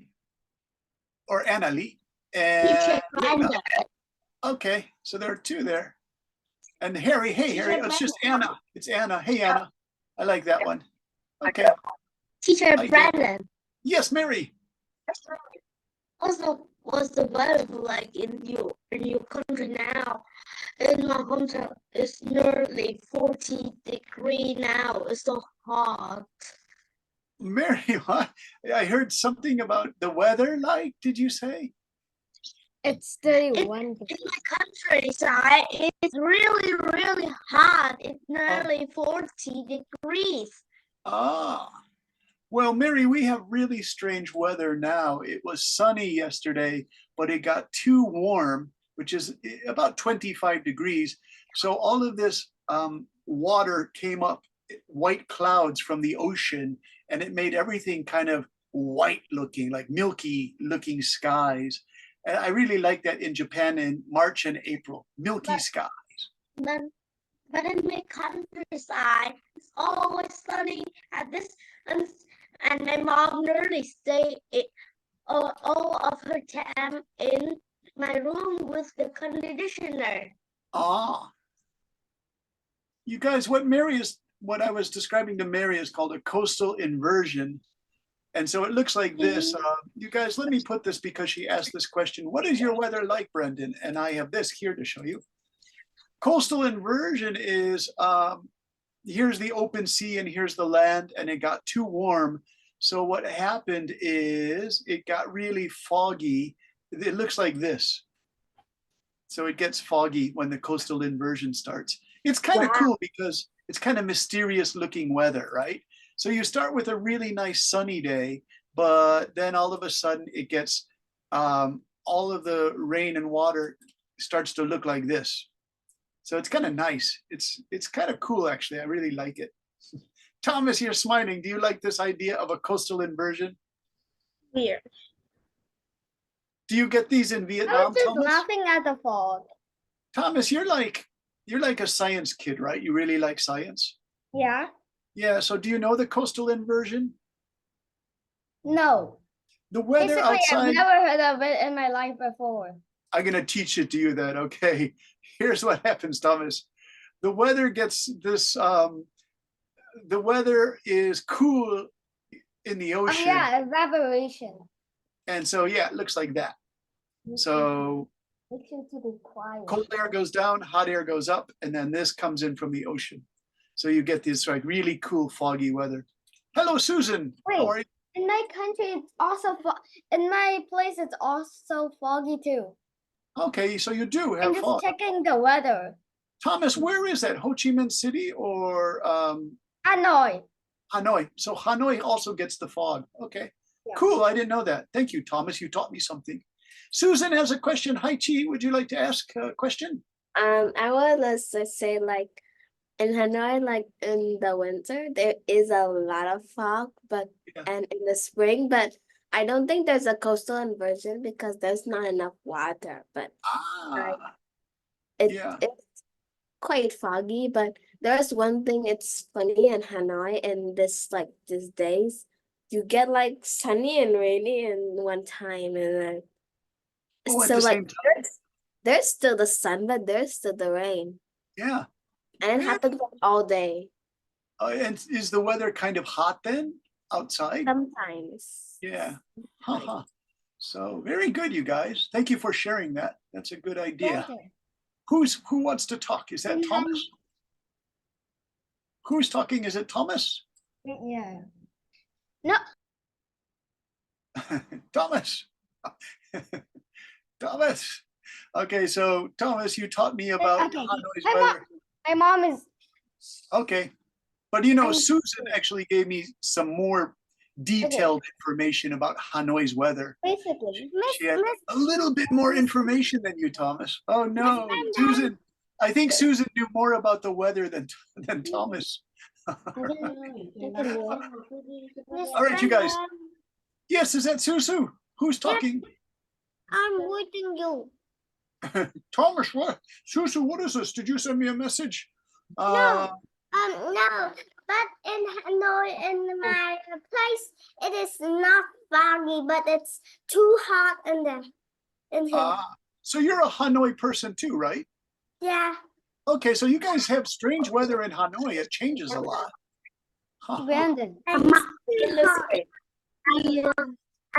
or Anna Lee. And okay, so there are two there. And Harry, hey Harry, it's just Anna. It's Anna. Hey Anna. I like that one. Okay. Teacher I get- Brandon, Yes, Mary. also what's the weather like in your country now? In my hometown, it's nearly 40 degrees now. It's so hot. Mary, what? I heard something about the weather like, did you say? It's 31 In my countryside, it's really, really hot. It's nearly 40 degrees. Ah. Well, Mary, we have really strange weather now. It was sunny yesterday, but it got too warm, which is about 25 degrees. So all of this water came up, white clouds from the ocean, and it made everything kind of white looking, like milky looking skies. And I really like that in Japan in March and April, milky sky. But in my countryside, it's always sunny at this, and my mom nearly stay all of her time in my room with the conditioner. Ah. You guys, what I was describing to Mary is called a coastal inversion. And so it looks like this. You guys, let me put this because she asked this question. What is your weather like, Brendan? And I have this here to show you. Coastal inversion is, here's the open sea and here's the land, and it got too warm. So what happened is it got really foggy. It looks like this. So it gets foggy when the coastal inversion starts. It's kind of cool because it's kind of mysterious looking weather, right? So you start with a really nice sunny day, but then all of a sudden it gets, all of the rain and water starts to look like this. So it's kind of nice. It's kind of cool, actually. I really like it. Thomas, you're smiling. Do you like this idea of a coastal inversion? Weird. Do you get these in I Vietnam, was just Thomas? laughing at the fog. Thomas, you're like a science kid, right? You really like science. Yeah. Yeah. So do you know the coastal inversion? No. The weather Basically, outside. I've never heard of it in my life before. I'm gonna teach it to you then. Okay. Here's what happens, Thomas. The weather gets this. The weather is cool in the Oh ocean, yeah, evaporation. and so yeah, it looks like that. So Make sure to be quiet. cold air goes down, hot air goes up, and then this comes in from the ocean. So you get this like really cool foggy weather. Hello, Susan. How Wait. are you? In my country, it's also in my place. It's also foggy too. Okay, so you do I'm have just fog. checking the weather. Thomas, where is that? Ho Chi Minh City or Hanoi. Hanoi? So Hanoi also gets the fog. Okay, Yeah. cool. I didn't know that. Thank you, Thomas. You taught me something. Susan has a question. Hi, Chi. Would you like to ask a question? I would just say like in Hanoi, like in the winter, there is a lot of fog, but Yeah. and in the spring, but I don't think there's a coastal inversion because there's not enough water. But Ah, it's yeah. quite foggy. But there's one thing it's funny in Hanoi in these days, you get like sunny and rainy in one time, and then Oh, at so the like same time. there's still the sun, but there's still the rain, Yeah. and it Yeah. happens like all day. And is the weather kind of hot then outside? Sometimes. Yeah. Haha. So very good, you guys. Thank you for sharing that. That's a good idea. Okay. Who wants to talk? Is that Mhm. Thomas? Who's talking? Is it Thomas? Yeah. Thomas. Thomas. Okay, so Thomas, you taught me about Okay. Hanoi's Hi, Mom. weather. My mom is. Okay. But you know, I'm- Susan actually gave me some more detailed information about Hanoi's weather. Basically, She had a little bit more information than you, Thomas. Oh no, Brenda. Susan. I think Susan knew more about the weather than Thomas. All right, you guys. Yes, is that Susu? Who's talking? I'm waiting you. Thomas, what? Susu, what is this? Did you send me a message? No, but in Hanoi, in my place, it is not foggy, but it's too hot in here. So you're a Hanoi person too, right? Yeah. Okay, so you guys have strange weather in Hanoi. It changes a lot. Huh. Brandon. I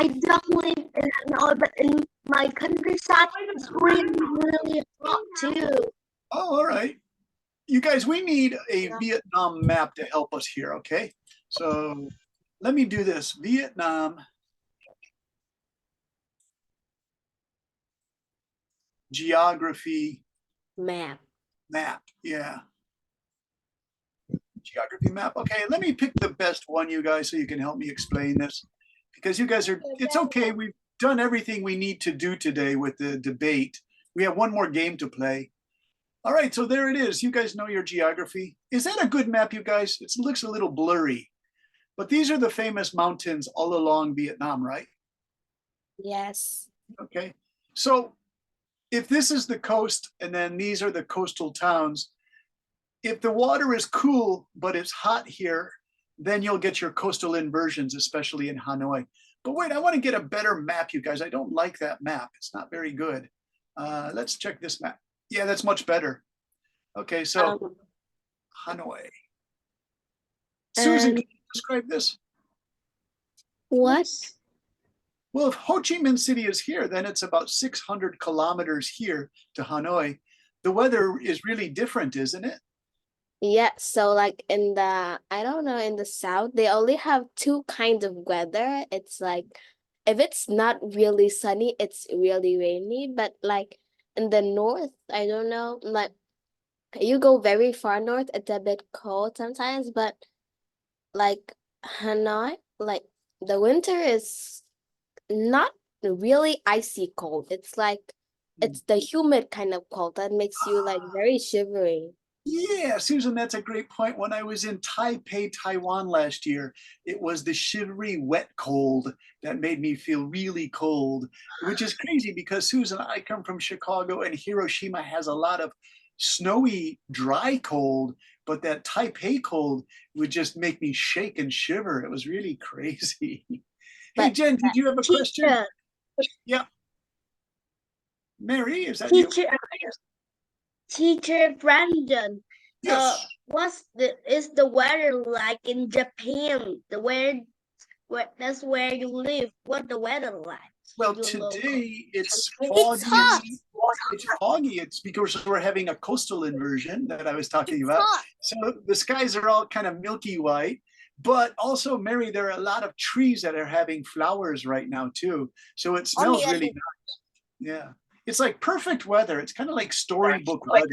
don't live in Hanoi, but in my countryside, it's really, really hot too. Oh, all right. You guys, we need a Vietnam map to help us here, okay? So let me do this. Vietnam geography Map. map. Yeah. Geography map. Okay, let me pick the best one, you guys, so you can help me explain this. Because you guys are, it's okay. We've done everything we need to do today with the debate. We have one more game to play. All right, so there it is. You guys know your geography. Is that a good map, you guys? It looks a little blurry. But these are the famous mountains all along Vietnam, right? Yes. Okay. So if this is the coast and then these are the coastal towns, if the water is cool, but it's hot here, then you'll get your coastal inversions, especially in Hanoi. But wait, I want to get a better map, you guys. I don't like that map. It's not very good. Let's check this map. Yeah, that's much better. Okay, so Hanoi. Susan, can you describe this? What? Well, if Ho Chi Minh City is here, then it's about 600 kilometers here to Hanoi. The weather is really different, isn't it? Yeah, so like in the, I don't know, in the south, they only have two kinds of weather. It's like, if it's not really sunny, it's really rainy. But like in the north, I don't know, like you go very far north, it's a bit cold sometimes. But like Hanoi, like the winter is not really icy cold. It's like, it's the humid kind of cold that makes you like very shivery. Yeah, Susan, that's a great point. When I was in Taipei, Taiwan last year, it was the shivery wet cold that made me feel really cold, which is crazy because, Susan, I come from Chicago and Hiroshima has a lot of snowy, dry cold, but that Taipei cold would just make me shake and shiver. It was really crazy. Hey, But- Jen, did you have a question? Teacher, Yeah. Mary, is that you? Teacher Brandon, Yes. is the weather like in Japan? That's where you live. What the weather like? Well, Your local- today it's foggy. It's hot. It's foggy. It's because we're having a coastal inversion that I was talking It's about. hot. So the skies are all kind of milky white. But also, Mary, there are a lot of trees that are having flowers right now too. So it smells Only a really little. nice. Yeah. It's like perfect weather. It's kind of like storybook weather.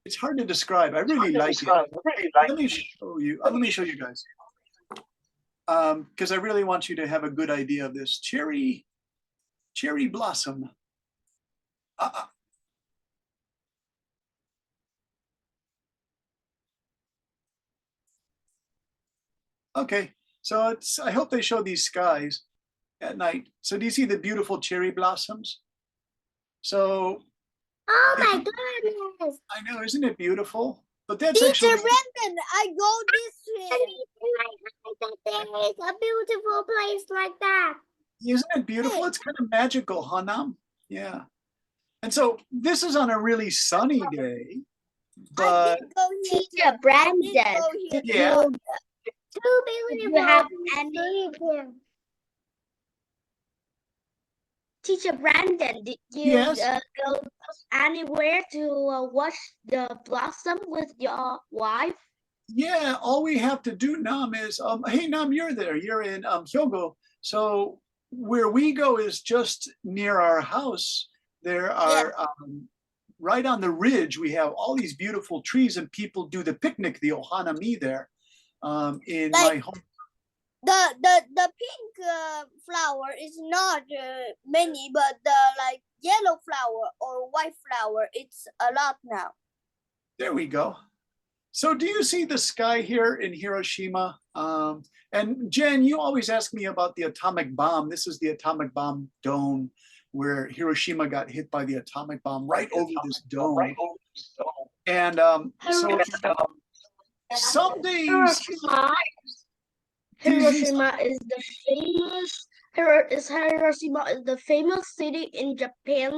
It's hard to describe. I really like it. Let me show you. Let me show you guys. Because I really want you to have a good idea of this. Cherry blossom. Okay, so it's, I hope they show these skies at night. So do you see the beautiful cherry blossoms? So Oh my goodness. I know, isn't it beautiful? But that's Teacher actually, Brandon, I go this way. There is a beautiful place like that. isn't it beautiful? It's kind of magical, huh, Nam? Yeah. And so this is on a really sunny day, I but did go here. Teacher too. Brandon, I did go here. did Yeah. you Too did beautiful. you have to any sleep here. Teacher Brandon? Did you Yes. go anywhere to watch the blossom with your wife? yeah, all we have to do, Nam, is hey Nam, you're there. You're in Hyogo. So where we go is just near our house. There are right on the ridge, we have all these beautiful trees, and people do the picnic, the Ohanami there. In my Like- home. The pink flower is not many, but the like yellow flower or white flower, it's a lot now. There we go. So do you see the sky here in Hiroshima? And Jen, you always ask me about the atomic bomb. This is the atomic bomb dome where Hiroshima got hit by the atomic bomb right over this dome. And so some days, Hiroshima is the famous. Hiroshima is the famous city in Japan.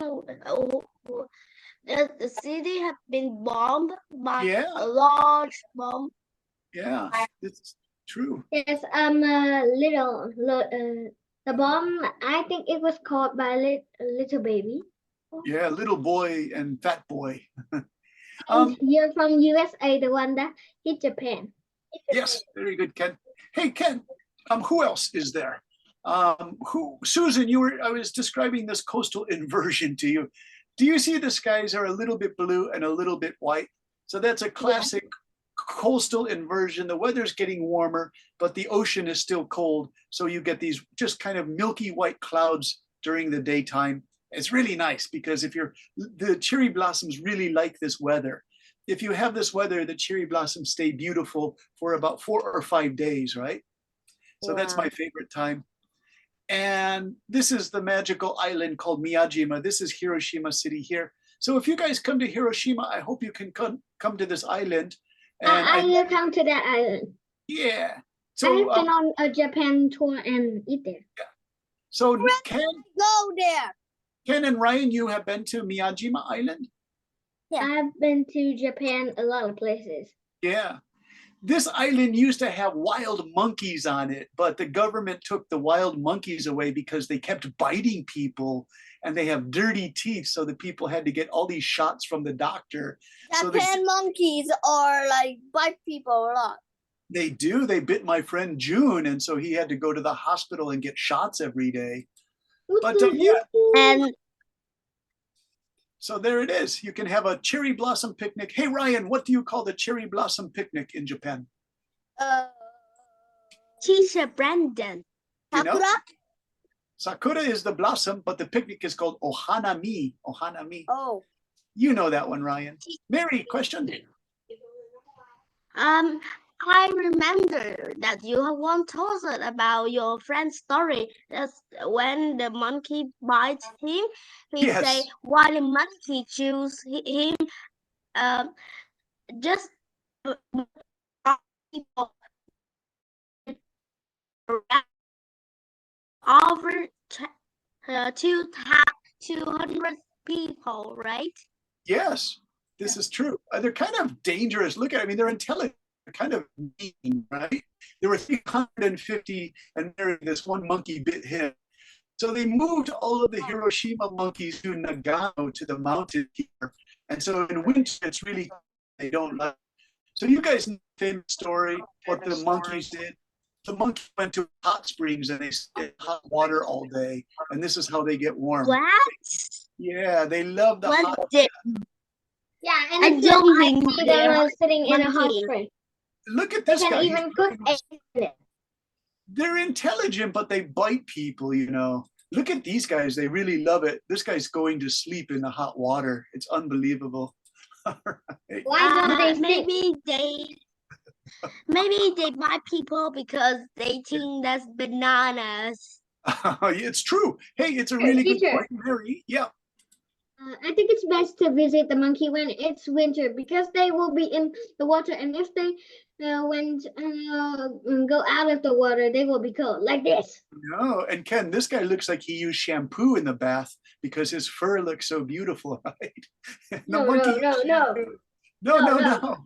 The city has been bombed by Yeah. a large bomb. Yeah, it's true. Yes, the bomb, I think it was called by little baby. Yeah, little boy and fat boy. And you're from USA, the one that hit Japan. Yes, very good, Ken. Hey, Ken, who else is there? Susan, I was describing this coastal inversion to you. Do you see the skies are a little bit blue and a little bit white? So that's a classic coastal inversion. The weather's getting warmer, but the ocean is still cold. So you get these just kind of milky white clouds during the daytime. It's really nice because the cherry blossoms really like this weather. If you have this weather, the cherry blossoms stay beautiful for about 4 or 5 days, right? So that's my favorite time. And this is the magical island called Miyajima. This is Hiroshima City here. So if you guys come to Hiroshima, I hope you can come to this island. And I will come to that island. yeah. I have been on a Japan tour and eat there. So Go there. Ken and Ryan, you have been to Miyajima Island? Yeah. I've been to Japan a lot of places. Yeah. This island used to have wild monkeys on it, but the government took the wild monkeys away because they kept biting people and they have dirty teeth. So the people had to get all these shots from the doctor. Japan monkeys are like bite people a lot. They do. They bit my friend June. And so he had to go to the hospital and get shots every day. But yeah. And So there it is. You can have a cherry blossom picnic. Hey, Ryan, what do you call the cherry blossom picnic in Japan? Teacher Brandon. You know? Sakura? Sakura is the blossom, but the picnic is called Ohanami. Ohanami. Oh. You know that one, Ryan. Mary, question? I remember that you have once told us about your friend's story. That's when the monkey bites him. He Yes. say why the monkey choose him. Just people over 200 people, right? Yes, this is true. They're kind of dangerous. Look at it. I mean, they're intelligent. They're kind of mean, right? There were 350, and this one monkey bit him. So they moved all of the Hiroshima monkeys to Nagano, to the mountain here. And so in winter, it's really, they don't like. So you guys know the famous story, what the monkeys did. The monkey went to hot springs and they stayed in hot water all day. And this is how they get warm. What? Yeah, they love the What hot. did Yeah, and I if don't you think see they them are sitting in a hot monkeys. spring. Look at They this can guy. even cook eggs in it. They're intelligent, but they bite people, you know. Look at these guys. They really love it. This guy's going to sleep in the hot water. It's unbelievable. All right. Why don't they sing? Maybe they bite people because they think that's bananas. It's true. Hey, it's a really good Teacher. point, Mary. Yeah. I think it's best to visit the monkey when it's winter because they will be in the water, and if they go out of the water, they will be cold like this. No, and Ken, this guy looks like he used shampoo in the bath because his fur looks so beautiful, right? The No. No.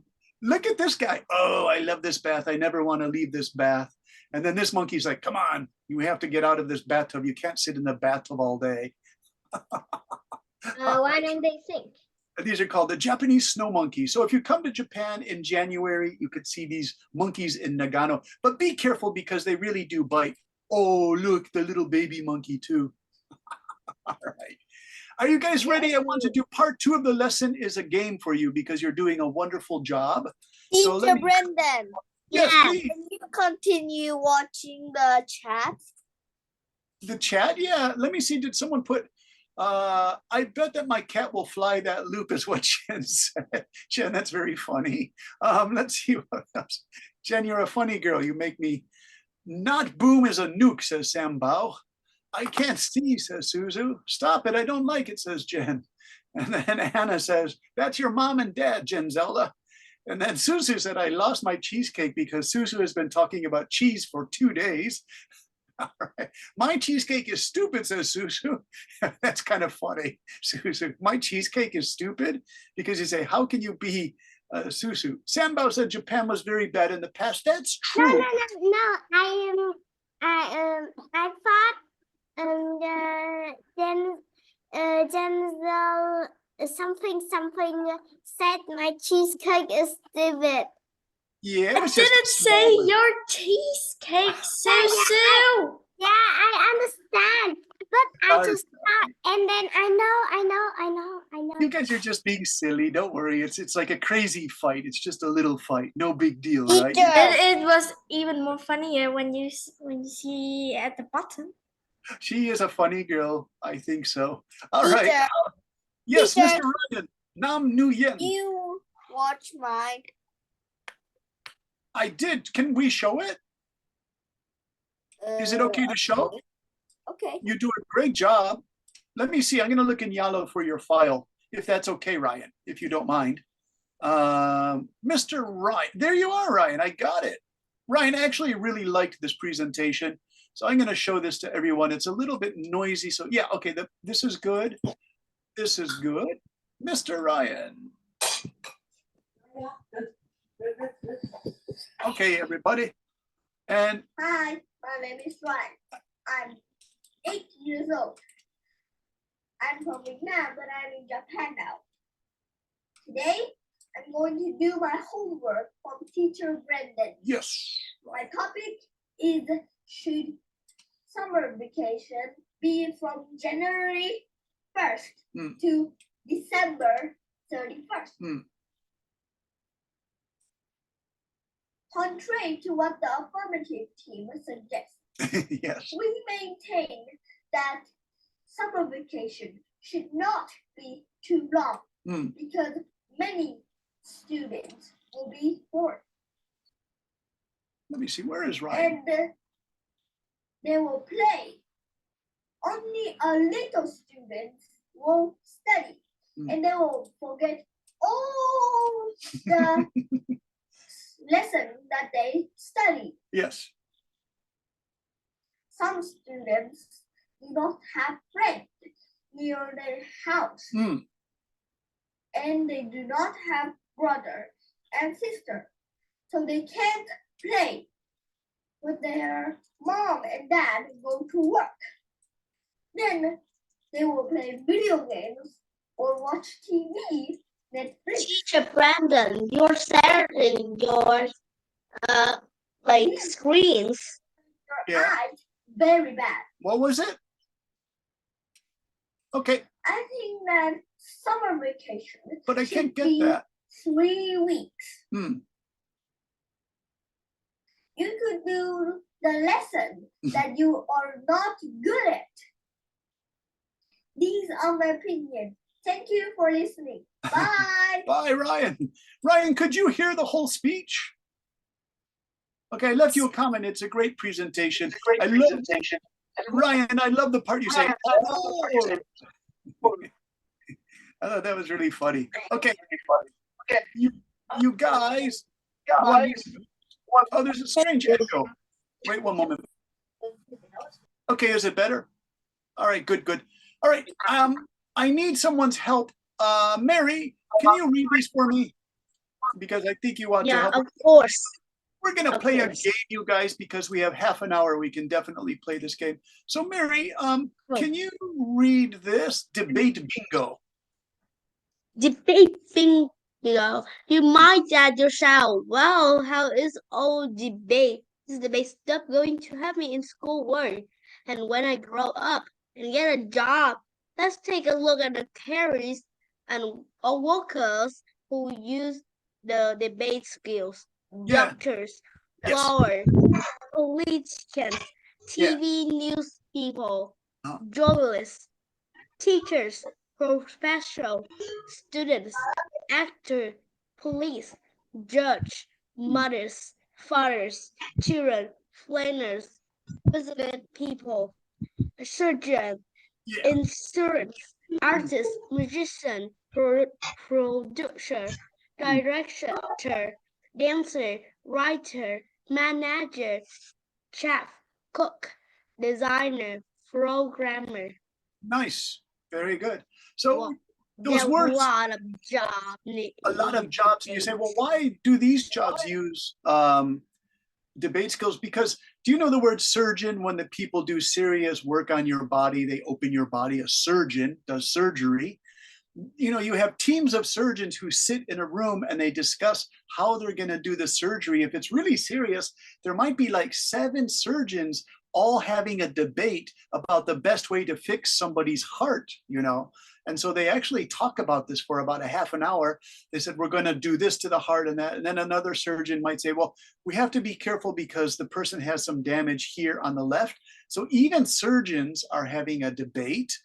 Look at this guy. Oh, I love this bath. I never want to leave this bath. And then this monkey's like, come on, you have to get out of this bathtub. You can't sit in the bathtub all day. Why don't they sing? These are called the Japanese snow monkey. So if you come to Japan in January, you could see these monkeys in Nagano. But be careful because they really do bite. Oh, look, the little baby monkey too. All right. Are you guys ready? I want to do part 2 of the lesson is a game for you because you're doing a wonderful job. So Teacher let me- Brendan, Yes, please. can you continue watching the chat? The chat? Yeah, let me see. Did someone put, I bet that my cat will fly that loop is what Jen said. Jen, that's very funny. Let's see what else. Jen, you're a funny girl. You make me, not boom is a nuke, says Sam Bao. I can't see, says Suzu. Stop it, I don't like it, says Jen. And then Anna says, that's your mom and dad, Jen Zelda. And then Suzu said, I lost my cheesecake because Suzu has been talking about cheese for 2 days. All right. My cheesecake is stupid, says Suzu. That's kind of funny, Suzu. My cheesecake is stupid because you say, how can you be Susu. Sambao said Japan was very bad in the past. That's No, true. no. I thought Denzel something said my cheesecake is stupid. Yeah, it I was just a didn't say small one. your cheesecake, Susu. Yeah, I understand. But I Uh, just thought, and then I know. You guys are just being silly. Don't worry. It's like a crazy fight. It's just a little fight. No big deal, right? It was even more funnier when you see at the bottom. She is a funny girl. I think so. All Teacher. right. Yes, Teacher. Mr. Ryan. Nam Nguyen. You watch mine. I did. Can we show it? Is it okay to show? Okay. You do a great job. Let me see. I'm going to look in Yellow for your file, if that's okay, Ryan, if you don't mind. Mr. Ryan. There you are, Ryan. I got it. Ryan actually really liked this presentation. So I'm going to show this to everyone. It's a little bit noisy. So yeah, okay. This is good. This is good. Mr. Ryan. Okay, everybody. And Hi, my name is Ryan. I'm 8 years old. I'm from Vietnam, but I'm in Japan now. Today, I'm going to do my homework from teacher Brendan. yes, My topic is, should summer vacation be from January 1st to December 31st? Contrary to what the affirmative team suggests, yes. we maintain that summer vacation should not be too long because many students will be bored Let me see. Where is Ryan? and they will play. Only a little students will study and they will forget all the lessons that they study. Yes. Some students do not have friends near their house and they do not have brother and sister, so they can't play with their mom and dad go to work. Then they will play video games or watch TV, Netflix. Teacher Brandon, you're sharing your screens. Your eyes very bad. What was it? Okay, I think that summer vacation but I should can't get be that. 3 weeks. You could do the lesson that you are not good at. These are my opinions. Thank you for listening. Bye. Bye, Ryan. Ryan, could you hear the whole speech? Okay, I left you a comment. It's a great presentation. Ryan, I love the part you say. Oh. I thought that was really funny. Okay. You guys. Oh, there's a strange echo. Wait one moment. Okay, is it better? All right, good. All right. I need someone's help. Mary, can you read these for me? Because I think you want to help. Of course. We're going to play a game, you guys, because we have half an hour. We can definitely play this game. So, Mary, can you read this? Debate bingo. Debate bingo. You might add yourself. Wow, how is all debate? This debate stuff going to help me in schoolwork and when I grow up and get a job? Let's take a look at the theories and workers who use the debate skills. Yeah. Doctors, Yes. lawyers, politicians, TV news people, journalists, teachers, professionals, students, actors, police, judge, mothers, fathers, children, planners, business people, surgeon, insurance, artist, musician, producer, director, dancer, writer, manager, chef, cook, designer, programmer. Nice. Very good. So Those There's words, a lot of jobs. a lot of jobs, and you say, well, why do these jobs use debate skills? Because do you know the word surgeon? When the people do serious work on your body, they open your body. A surgeon does surgery. You know, you have teams of surgeons who sit in a room and they discuss how they're going to do the surgery. If it's really serious, there might be like 7 surgeons all having a debate about the best way to fix somebody's heart, you know. And so they actually talk about this for about a half an hour. They said, we're going to do this to the heart and that. And then another surgeon might say, well, we have to be careful because the person has some damage here on the left. So even surgeons are having a debate.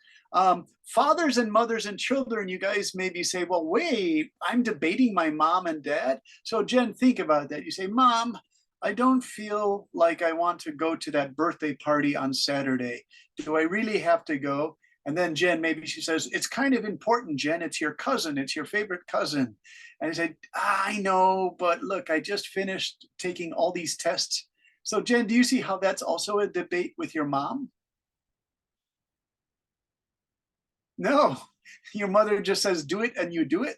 Fathers and mothers and children, you guys maybe say, well, wait, I'm debating my mom and dad. So Jen, think about that. You say, Mom, I don't feel like I want to go to that birthday party on Saturday. Do I really have to go? And then Jen, maybe she says, it's kind of important, Jen. It's your cousin. It's your favorite cousin. And I said, I know, but look, I just finished taking all these tests. So Jen, do you see how that's also a debate with your mom? No, your mother just says, do it, and you do it.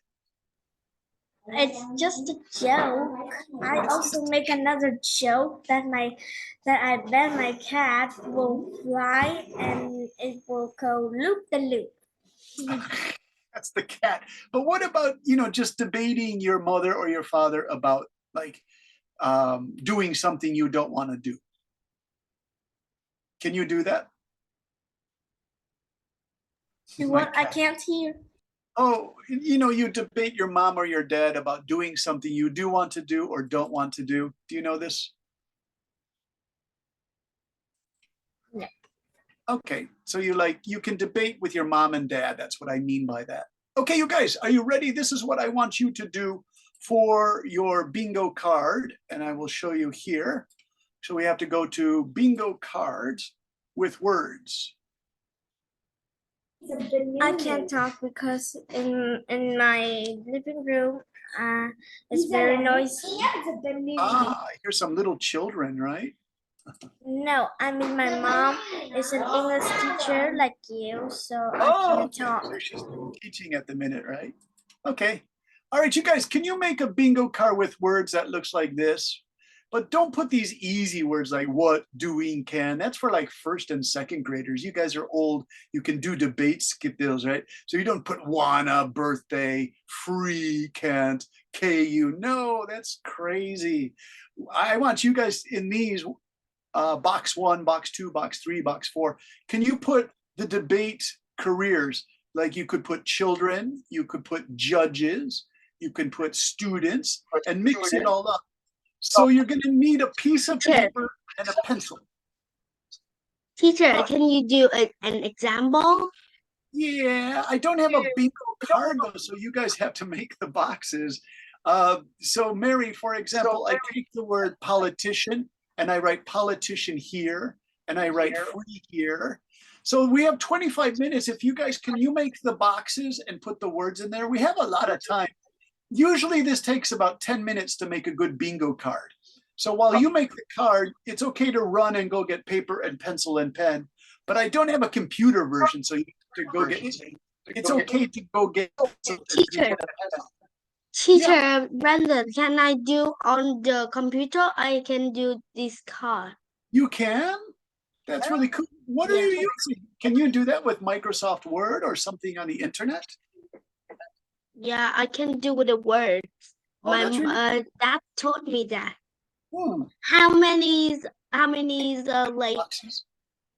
It's just a joke. I also make another joke that I bet my cat will fly and it will go loop the loop. That's the cat. But what about, you know, just debating your mother or your father about like doing something you don't want to do? Can you do that? What? I can't hear. Oh, you know, you debate your mom or your dad about doing something you do want to do or don't want to do. Do you know this? No. Okay, so you can debate with your mom and dad. That's what I mean by that. Okay, you guys, are you ready? This is what I want you to do for your bingo card, and I will show you here. So we have to go to bingo cards with words. I can't talk because in my living room it's very noisy. Ah, here's some little children, right? No, I mean my mom is an English teacher like you, so I can't Okay. talk. So she's teaching at the minute, right? Okay. All right, you guys, can you make a bingo card with words that looks like this? But don't put these easy words like what, doing, can. That's for like 1st and 2nd graders. You guys are old. You can do debate skills, right? So you don't put wanna, birthday, free, can't, KU. No, that's crazy. I want you guys in these box 1, box 2, box 3, box 4. Can you put the debate careers? Like you could put children, you could put judges, you can put students, and mix it all up. So you're going to need a piece of paper and a pencil. Teacher, can you do an example? Yeah, I don't have a bingo card though, so you guys have to make the boxes. So Mary, for example, I take the word politician and I write politician here and I write free here. So we have 25 minutes. If you guys, can you make the boxes and put the words in there? We have a lot of time. Usually this takes about 10 minutes to make a good bingo card. So while you make the card, it's okay to run and go get paper and pencil and pen, but I don't have a computer version, so you have to go get, it's okay to go get. Teacher Brandon, can I do on the computer? I can do this card. You can? That's really cool. What are you using? Can you do that with Microsoft Word or something on the internet? Yeah, I can do with the words. Oh, My that's really dad taught me that. cool. How many like Boxes.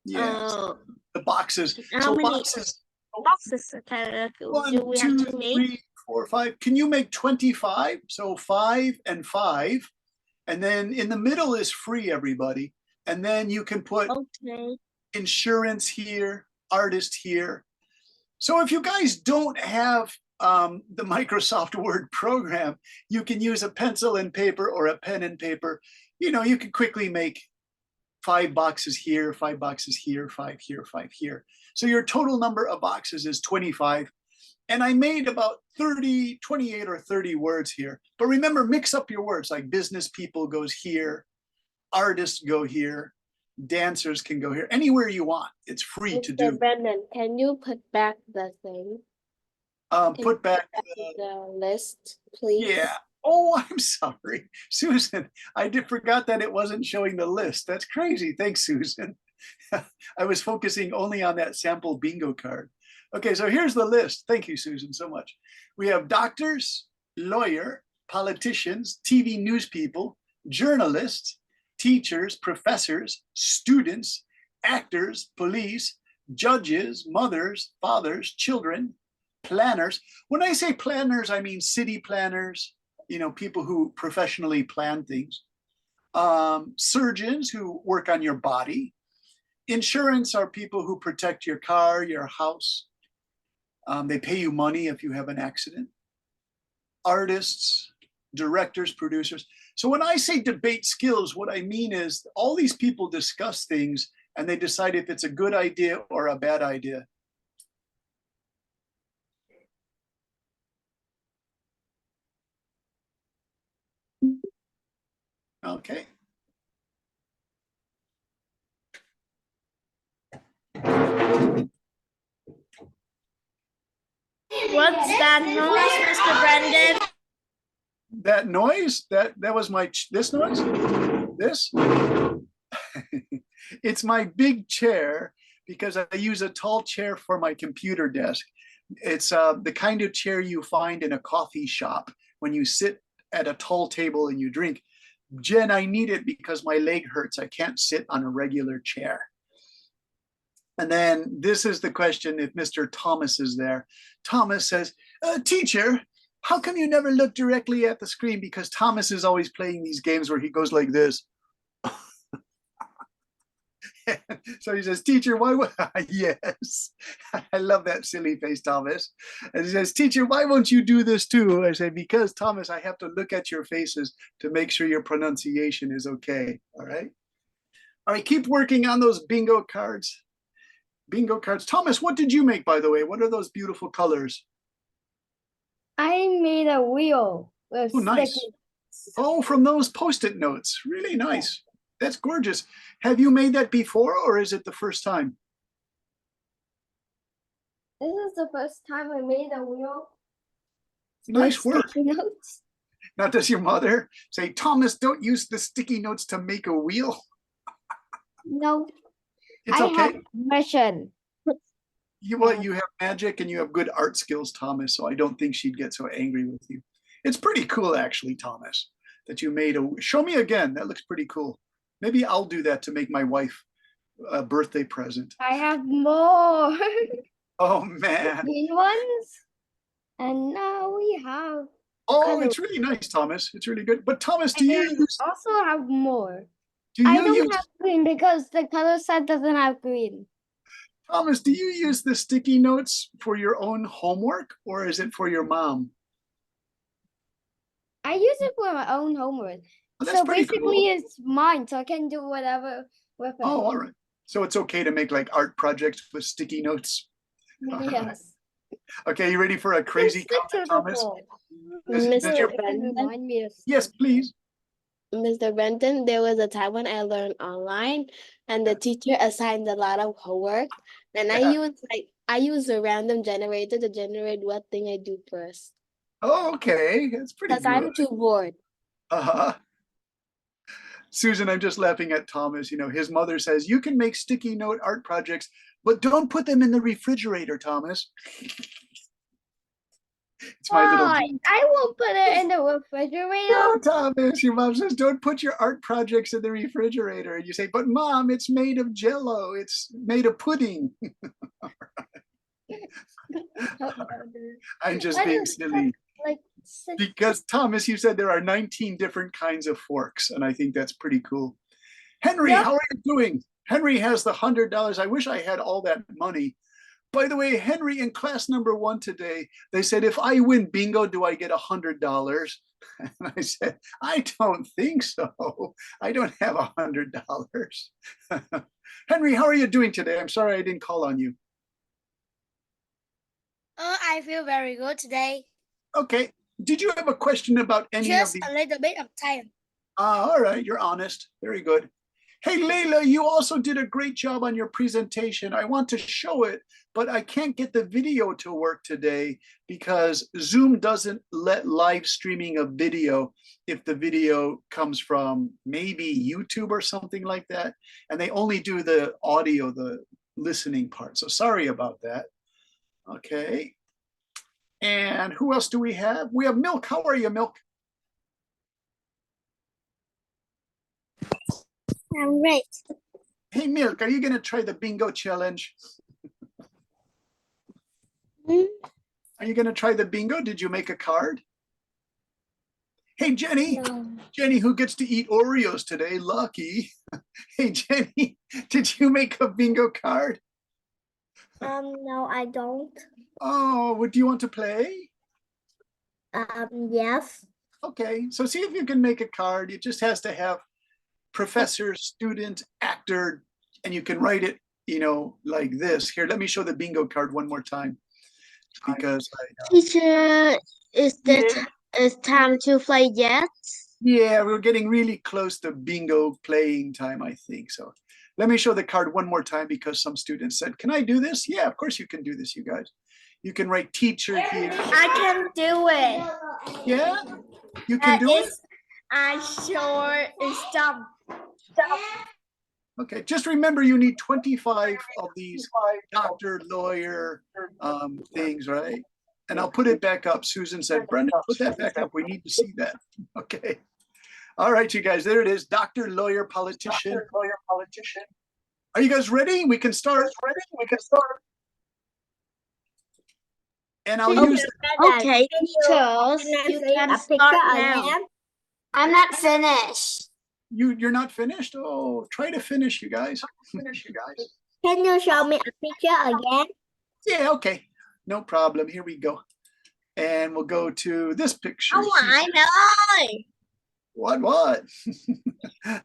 Yes, uh the boxes. how So many boxes. boxes do 1, we have 2, to make? 3, 4, 5. Can you make 25? So 5 and 5. And then in the middle is free, everybody. And then you can put Okay. insurance here, artist here. So if you guys don't have the Microsoft Word program, you can use a pencil and paper or a pen and paper. You know, you can quickly make 5 boxes here, 5 boxes here, 5 here, 5 here. So your total number of boxes is 25. And I made about 28 or 30 words here. But remember, mix up your words, like business people goes here, artists go here, dancers can go here, anywhere you want. It's free to do. Mr. Brennan, can you put back the thing? Put back the list, please. yeah. Oh, I'm sorry, Susan. I forgot that it wasn't showing the list. That's crazy. Thanks, Susan. I was focusing only on that sample bingo card. Okay, so here's the list. Thank you, Susan, so much. We have doctors, lawyer, politicians, TV news people, journalists, teachers, professors, students, actors, police, judges, mothers, fathers, children, planners. When I say planners, I mean city planners, people who professionally plan things. Surgeons who work on your body. Insurance are people who protect your car, your house. They pay you money if you have an accident. Artists, directors, producers. So when I say debate skills, what I mean is all these people discuss things and they decide if it's a good idea or a bad idea. Okay. What's that noise, Mr. Brandon? That noise, that was this noise? This? It's my big chair because I use a tall chair for my computer desk. It's the kind of chair you find in a coffee shop when you sit at a tall table and you drink. Jen, I need it because my leg hurts. I can't sit on a regular chair. And then this is the question if Mr. Thomas is there. Thomas says, teacher, how come you never look directly at the screen? Because Thomas is always playing these games where he goes like this. So he says, teacher, why would yes, I love that silly face, Thomas. And he says, teacher, why won't you do this too? I say, because Thomas, I have to look at your faces to make sure your pronunciation is okay. All right. All right, keep working on those bingo cards. Bingo cards. Thomas, what did you make, by the way? What are those beautiful colors? I made a wheel with Oh, nice. sticky. Oh, from those Post-it notes. Really nice. That's gorgeous. Have you made that before or is it the first time? This is the first time I made a wheel. Nice with work. sticky notes. Now, does your mother say, Thomas, don't use the sticky notes to make a wheel? No, It's I okay. have mission. You have magic and you have good art skills, Thomas, so I don't think she'd get so angry with you. It's pretty cool, actually, Thomas, that you made a, show me again. That looks pretty cool. Maybe I'll do that to make my wife a birthday present. I have more Oh, man. green ones. And now we have. Oh, color. it's really nice, Thomas. It's really good. But Thomas, do And you I use, also have more. do I you don't use, have green because the color set doesn't have green. Thomas, do you use the sticky notes for your own homework or is it for your mom? I use it for my own homework. Oh, that's So pretty basically cool. it's mine, so I can do whatever with it. Oh, all right. So it's okay to make like art projects with sticky notes. Yes. Okay, you ready for a crazy Stick to comment, the Thomas? ball. Does your- It can remind me of Yes, please. Mr. Benton, there was a time when I learned online and the teacher assigned a lot of homework and Yeah. I use a random generator to generate what thing I do first. Oh, okay. That's pretty Because I'm good. too bored. Uh-huh. Susan, I'm just laughing at Thomas. His mother says, you can make sticky note art projects, but don't put them in the refrigerator, Thomas. It's my little Why? I won't put it in the refrigerator. No, Thomas, your mom says, don't put your art projects in the refrigerator. And you say, but Mom, it's made of Jell-O. It's made of pudding. I'm just That being is silly. Like Because Thomas, you said there are 19 different kinds of forks, and I think that's pretty cool. Henry, Yep. how are you doing? Henry has the $100. I wish I had all that money. By the way, Henry, in class number 1 today, they said, if I win bingo, do I get $100? And I said, I don't think so. I don't have $100. Henry, how are you doing today? I'm sorry I didn't call on you. I feel very good today. Okay. Did you have a question about any of Just the? a little bit of time. All right, you're honest. Very good. Hey, Layla, you also did a great job on your presentation. I want to show it, but I can't get the video to work today because Zoom doesn't let live streaming of video if the video comes from maybe YouTube or something like that. And they only do the audio, the listening part. So sorry about that. Okay. And who else do we have? We have Milk. How are you, Milk? I'm great. Hey, Milk, are you going to try the bingo challenge? Hmm? Are you going to try the bingo? Did you make a card? Hey, Jenny. No. Jenny, who gets to eat Oreos today? Lucky. Hey, Jenny, did you make a bingo card? No, I don't. Oh, what do you want to play? Yes. Okay, so see if you can make a card. It just has to have professor, student, actor, and you can write it, you know, like this. Here, let me show the bingo card one more time because Teacher, it's time to play yet? yeah, we're getting really close to bingo playing time, I think. So let me show the card one more time because some students said, can I do this? Yeah, of course you can do this, you guys. You can write teacher here. I can do it. Yeah, you can do it. I sure is dumb. Okay, just remember you need 25 of these doctor, lawyer things, right? And I'll put it back up. Susan said, Brenda, put that back up. We need to see that. Okay. All right, you guys, there it is. Doctor, lawyer, politician. Are you guys ready? We can start. And I'll use Okay, teachers, you can start now. I'm not finished. you're not finished? Oh, try to finish, you guys. Can you show me a picture again? Yeah, okay. No problem. Here we go. And we'll go to this picture. Oh, I know. What?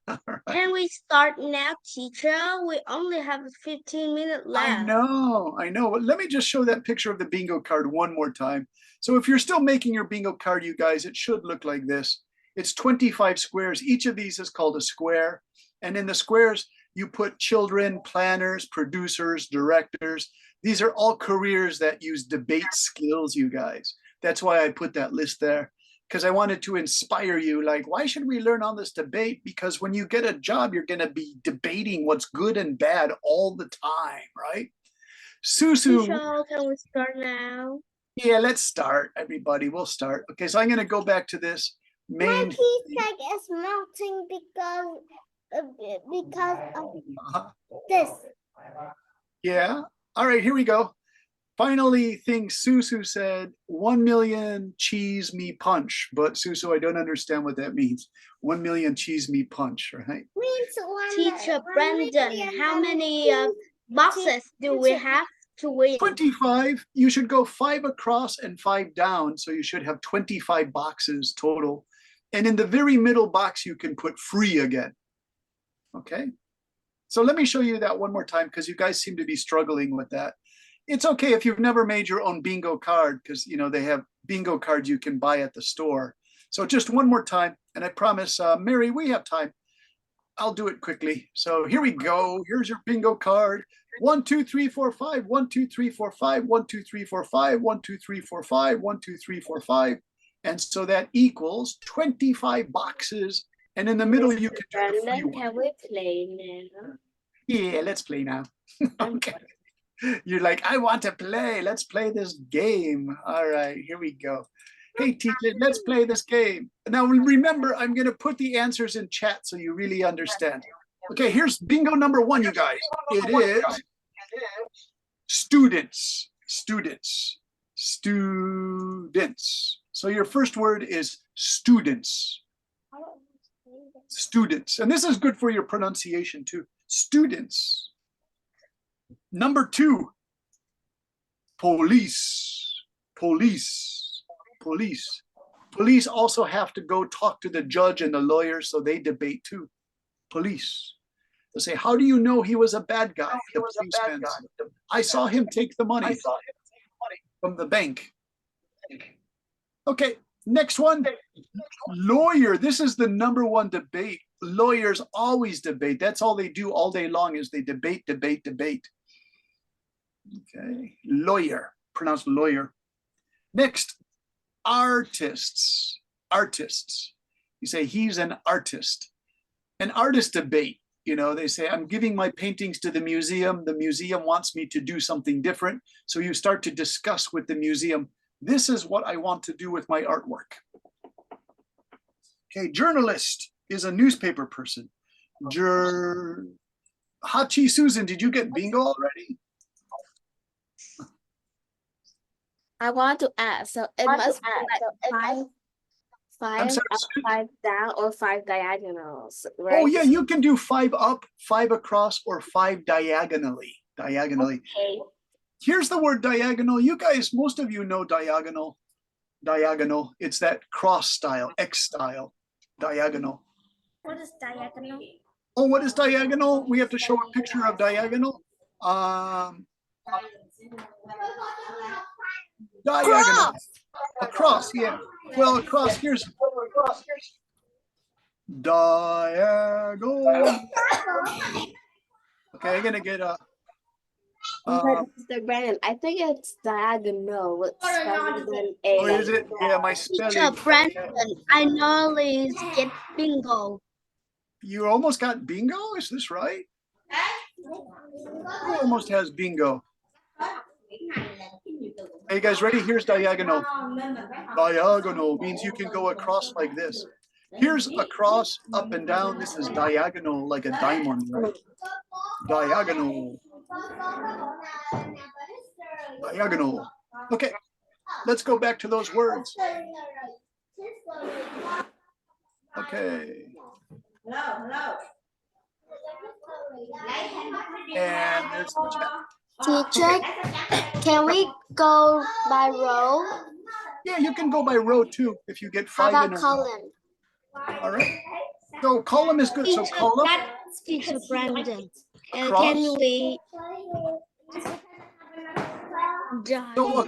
All right. Can we start now, teacher? We only have 15 minutes left. I know. But let me just show that picture of the bingo card one more time. So if you're still making your bingo card, you guys, it should look like this. It's 25 squares. Each of these is called a square. And in the squares, you put children, planners, producers, directors. These are all careers that use debate skills, you guys. That's why I put that list there, because I wanted to inspire you. Like, why should we learn all this debate? Because when you get a job, you're going to be debating what's good and bad all the time, right? Susu. Teacher, can we start now? Yeah, let's start, everybody. We'll start. Okay, so I'm going to go back to this My main. tea bag is melting because of this. Yeah. All right, here we go. Finally, thing Susu said, 1 million cheese me punch. But Susu, I don't understand what that means. 1 million cheese me punch, right? Means Teacher Brandon, how many boxes do we have to win? 25. You should go 5 across and 5 down. So you should have 25 boxes total. And in the very middle box, you can put free again. Okay. So let me show you that one more time because you guys seem to be struggling with that. It's okay if you've never made your own bingo card because, you know, they have bingo cards you can buy at the store. So just one more time. And I promise, Mary, we have time. I'll do it quickly. So here we go. Here's your bingo card. 1, 2, 3, 4, 5. 1, 2, 3, 4, 5. 1, 2, 3, 4, 5. 1, 2, 3, 4, 5. 1, 2, 3, 4, 5. And so that equals 25 boxes. And in the middle, you can do the free one. Can we play now? Yeah, let's play now. Okay. You're like, I want to play. Let's play this game. All right, here we go. Hey, teacher, let's play this game. Now, remember, I'm going to put the answers in chat so you really understand. Okay, here's bingo number 1, you guys. It is students. So your first word is students. Students. And this is good for your pronunciation too. Students. Number 2, police. Police also have to go talk to the judge and the lawyer, so they debate too. Police. They say, how do you know he was a bad guy? The policeman said, I saw him take the money from the bank. Okay, next one. Lawyer. This is the number 1 debate lawyers always debate. That's all they do all day long is they debate, debate, debate. Okay, lawyer, pronounced lawyer. Next, artists. Artists. You say he's an artist. An artist debate. You know, they say, I'm giving my paintings to the museum. The museum wants me to do something different. So you start to discuss with the museum, this is what I want to do with my artwork. Okay, journalist is a newspaper person. Hachi Susan, did you get bingo already? I want to add, so it must be like I'm sorry, up, Susan? 5 down, or 5 diagonals, Oh right? yeah, you can do 5 up, 5 across, or 5 diagonally. Diagonally. Okay. Here's the word diagonal. You guys, most of you know diagonal. Diagonal. It's that cross style, X style. Diagonal. What is diagonal? Oh, what is diagonal? We have to show a picture of diagonal. Diagonal. Across, yeah. Well, across, here's diagonal. Okay, I'm gonna get a But Mr. Brandon, I think it's diagonal with spelling than a. oh, is it? Yeah, my Teacher spelling. Brandon, I nearly get bingo. You almost got bingo, is this right? Who almost has bingo? Are you guys ready? Here's diagonal. Diagonal means you can go across like this. Here's across, up and down. This is diagonal, like a diamond, right? Diagonal. Diagonal. Okay, let's go back to those words. Okay. And there's the chat. Teacher, can we go by row? Yeah, you can go by row too if you get How 5 about in a row. column? All right. So column is good. So column. Teacher Brandon, Across. can we So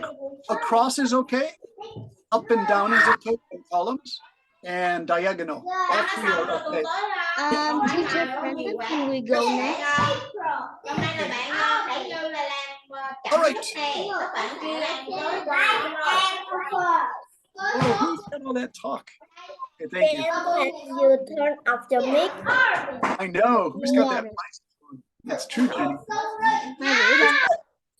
across is okay. Up and down is okay. And columns and diagonal. All 3 are okay. Teacher Brandon, can we go next? All right. Oh, who said all that talk? Okay, thank you. You turn off your mic. I know. Who's got that microphone? That's true, Jenny.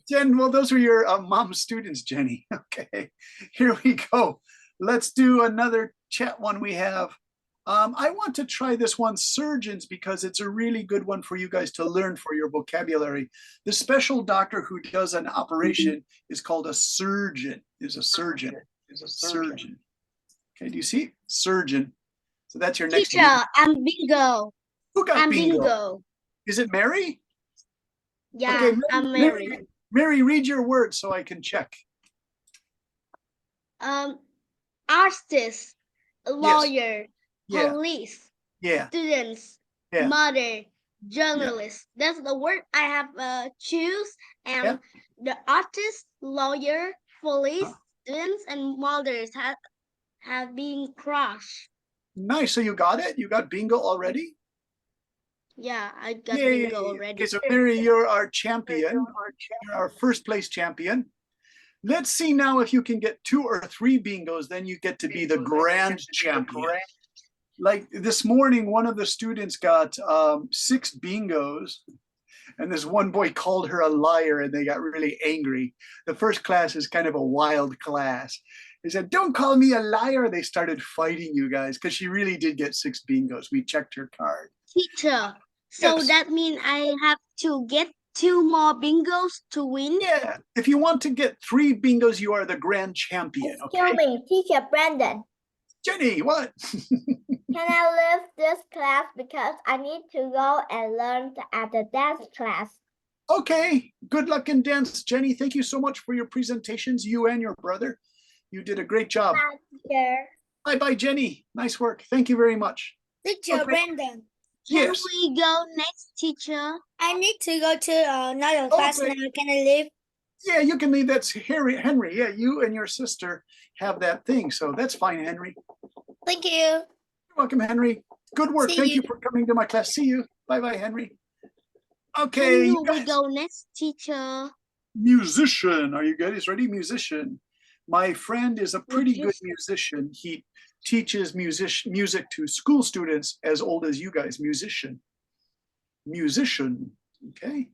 Jen, well, those are your mom students, Jenny. Okay, here we go. Let's do another chat one we have. I want to try this one, surgeons, because it's a really good one for you guys to learn for your vocabulary. The special doctor who does an operation is called a surgeon, is a surgeon. Okay, do you see? Surgeon. So that's your next Teacher, one. I'm bingo. Who got I'm bingo? bingo. Is it Mary? Yeah, Okay, I'm Mary. Mary, read your words so I can check. Artist, lawyer, Yeah, police, yeah, students, yeah. mother, journalist. That's the word I have choose. And Yeah. the artist, lawyer, police, students, and mothers have been crushed. Nice. So you got it? You got bingo already? Yeah, I got Yeah, bingo yeah. already. Okay, so Mary, you're our champion. You're our first place champion. Let's see now if you can get 2 or 3 bingos, then you get to be the grand champion. Like this morning, one of the students got 6 bingos, and this one boy called her a liar, and they got really angry. The first class is kind of a wild class. They said, "Don't call me a liar." They started fighting, you guys, because she really did get 6 bingos. We checked her card. Teacher, so Yes. that means I have to get 2 more bingos to win? Yeah, if you want to get 3 bingos, you are the grand champion. Okay, Excuse me, Teacher Brandon. Jenny, what? Can I leave this class because I need to go and learn at the dance class? Okay, good luck in dance, Jenny. Thank you so much for your presentations, you and your brother. You did a great job. Bye, teacher. Bye-bye, Jenny. Nice work. Thank you very much. Teacher Okay. Brandon, Can Yes. we go next, teacher? I need to go to another class Okay. now. Can I leave? Yeah, you can leave. That's Henry. Yeah, you and your sister have that thing. So that's fine, Henry. Thank you. You're welcome, Henry. Good work. See Thank you you. for coming to my class. See you. Bye-bye, Henry. Okay, And you who will guys. go next, teacher? Musician. Are you guys ready? Musician. My friend is a pretty good musician. He teaches music to school students as old as you guys. Musician. Musician. Okay.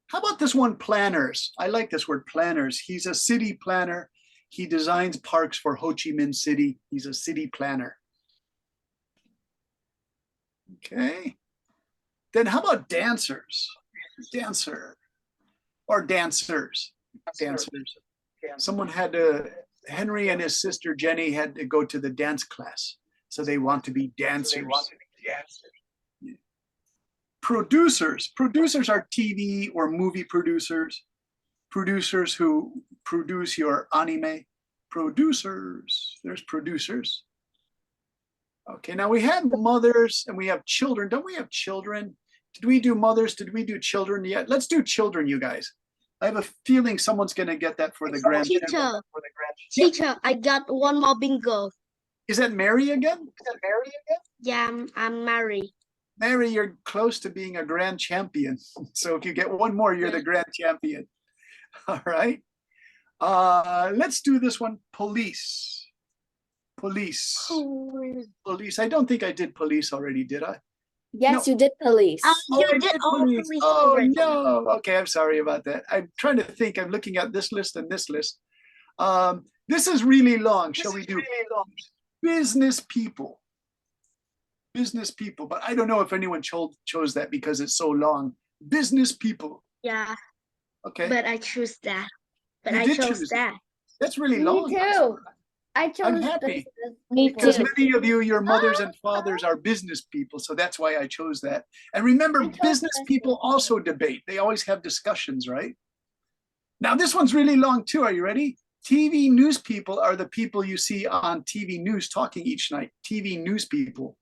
How about this one? Planners. I like this word, planners. He's a city planner. He designs parks for Ho Chi Minh City. He's a city planner. Okay. Then how about dancers? Dancer. Or dancers. Dancers. Someone had to, Henry and his sister Jenny had to go to the dance class. So they want to be dancers. Producers. Producers are TV or movie producers. Producers who produce your anime. Producers. There's producers. Okay, now we have mothers and we have children. Don't we have children? Did we do mothers? Did we do children yet? Let's do children, you guys. I have a feeling someone's going to get that for the grandchildren. Teacher, I got one more bingo. Is that Mary again? Yeah, I'm Mary. Mary, you're close to being a grand champion. So if you get one more, you're the grand champion. All right. Let's do this one. Police. Police. Police. I don't think I did police already, did I? Yes, you did police. You I did all police. police Oh, already. no. Okay, I'm sorry about that. I'm trying to think. I'm looking at this list and this list. This is really long. Shall we do business people? Business people, but I don't know if anyone chose that because it's so long. Business people. Yeah, Okay. but I choose that. But You I did chose choose it. that. That's really Me long. too. I chose I'm happy. Me Because too. many of you, your mothers and fathers are business people, so that's why I chose that. And remember, business people also debate. They always have discussions, right? Now, this one's really long too. Are you ready? TV news people are the people you see on TV news talking each night. TV news people.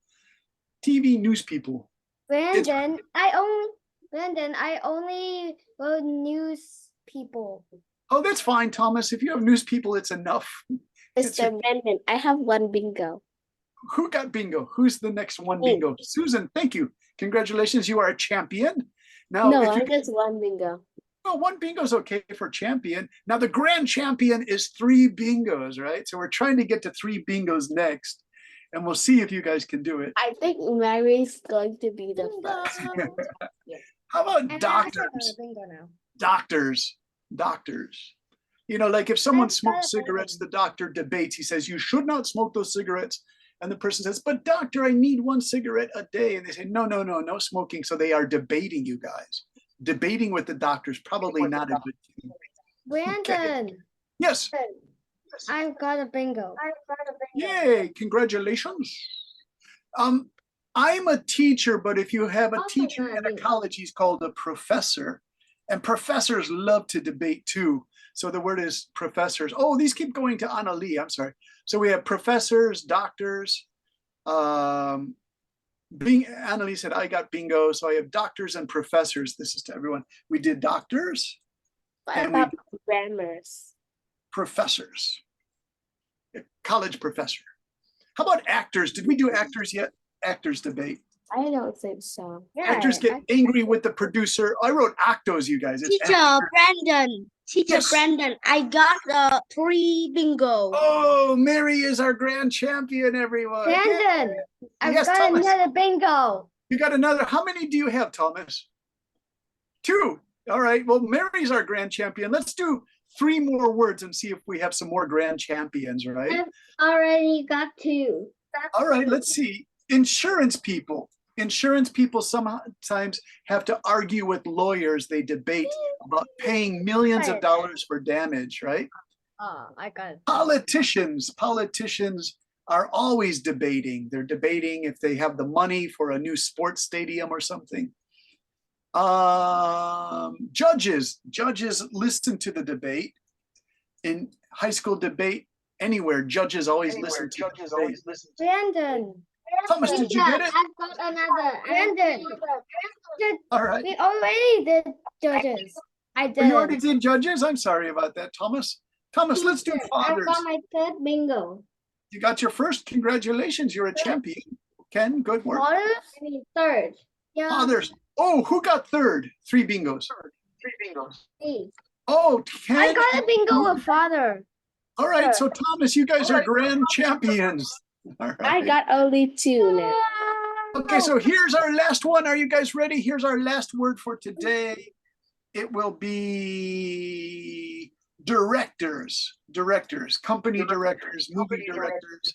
TV news people. Brandon, I only wrote news people. Oh, that's fine, Thomas. If you have news people, it's enough. Mr. Brandon, I have one bingo. Who got bingo? Who's the next one Me. bingo? Susan, thank you. Congratulations, you are a champion. Now, No, if I you just one bingo. oh, one bingo is okay for champion. Now, the grand champion is 3 bingos, right? So we're trying to get to 3 bingos next, and we'll see if you guys can do it. I think Mary's going to be the first. How about doctors? bingo now. Doctors. You know, like if someone I've smokes got a cigarettes, the doctor debates. He says, you should not smoke those cigarettes. And the person says, but doctor, I need 1 cigarette a day. And they say, no smoking. So they are debating, you guys. Debating with the doctor is probably not a good thing. Brandon, Yes. I've got a bingo. Yay, congratulations. I'm a teacher, but if you have a Also teacher not in a me. college, he's called a professor. And professors love to debate too. So the word is professors. Oh, these keep going to Anna Lee. I'm sorry. So we have professors, doctors. Anna Lee said, I got bingo. So I have doctors and professors. This is to everyone. We did doctors, What and we about grammars? professors, a college professor. How about actors? Did we do actors yet? Actors debate. I don't think so. Actors get angry with the producer. I wrote actos, you guys. It's Teacher actor. Brandon. Teacher Yes. Brandon, I got 3 bingo. Oh, Mary is our grand champion, everyone. Brandon, I've Yes, got Thomas. another bingo. You got another. How many do you have, Thomas? 2. All right. Well, Mary's our grand champion. Let's do 3 more words and see if we have some more grand champions, right? Already got 2. All right. Let's see. Insurance people. Insurance people sometimes have to argue with lawyers. They debate about paying millions of dollars for damage, right? I got it. Politicians are always debating. They're debating if they have the money for a new sports stadium or something. Judges listen to the debate. In high school debate, anywhere, judges always listen to the debate. Brandon. Thomas, did you get it? I've got another. Brandon. All right. We already did judges. I Oh, you already did. did judges? I'm sorry about that, Thomas. Thomas, let's do I've fathers. got my 3rd bingo. You got your first. Congratulations, you're a champion. Ken, good work. Third. Others. Oh, who got third? 3 bingos. Me. Oh, Ken. I got a bingo with father. All right, so Thomas, you guys are grand champions. All I right. got only 2 now. Okay, so here's our last one. Are you guys ready? Here's our last word for today. It will be directors. Directors, company directors, movie directors.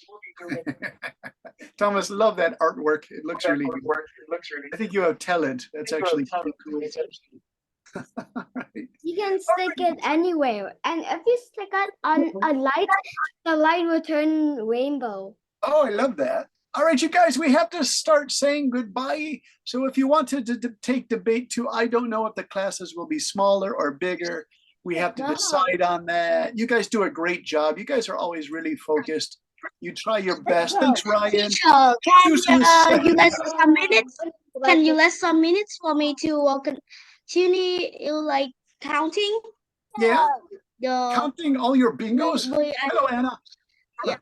Thomas, love that artwork. It looks really good. I think you have talent. That's actually pretty cool. Right. You can stick it anywhere, and if you stick it on a light, the light will turn rainbow. Oh, I love that. All right, you guys, we have to start saying goodbye. So if you wanted to take debate too, I don't know if the classes will be smaller or bigger. We have to decide on that. You guys do a great job. You guys are always really focused. You try your best. Thanks, Ryan. Teacher, Susan can you said- let some minutes? Can you let some minutes for me to continue like counting? Yeah, The counting all your bingos. Hello, Anna. Yeah.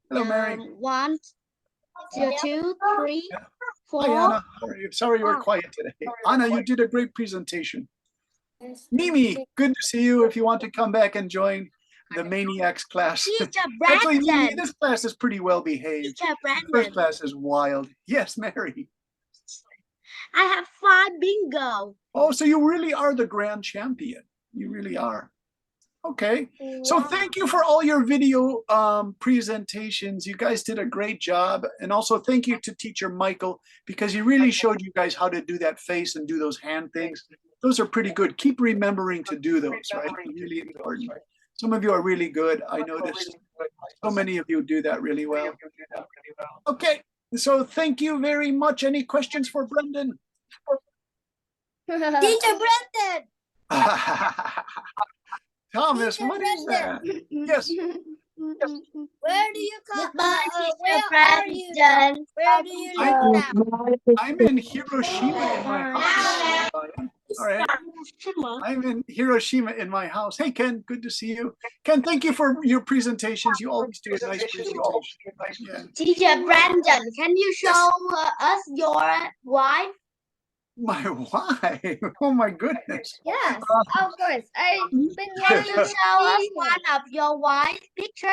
Hello, Mary. 1, 2, 3, Hi, 4. Anna. How are you? Sorry you were quiet today. Anna, you did a great presentation. Mimi, good to see you. If you want to come back and join the Maniacs class. Teacher Actually, Mimi, Brandon. this class is pretty well behaved. Teacher First Brandon. class is wild. Yes, Mary. I have 5 bingo. Oh, so you really are the grand champion. You really are. Okay. So thank you for all your video presentations. You guys did a great job. And also thank you to teacher Michael, because he really showed you guys how to do that face and do those hand things. Those are pretty good. Keep remembering to do those, right? Really important. Some of you are really good. I noticed so many of you do that really well. Okay. So thank you very much. Any questions for Brendan? Teacher Brendan. Thomas, what is that? Yes. Where do you come? Goodbye, where Teacher are you? Brandon. Where do you I- live now? I'm in Hiroshima in my house. All right. I'm in Hiroshima in my house. Hey, Ken, good to see you. Ken, thank you for your presentations. You always do a nice presentation. Yeah. Teacher Brandon, can you show us your wife? My wife. Oh my goodness. Yes, of course. I've been Can you wanting show us to one of your wife's picture?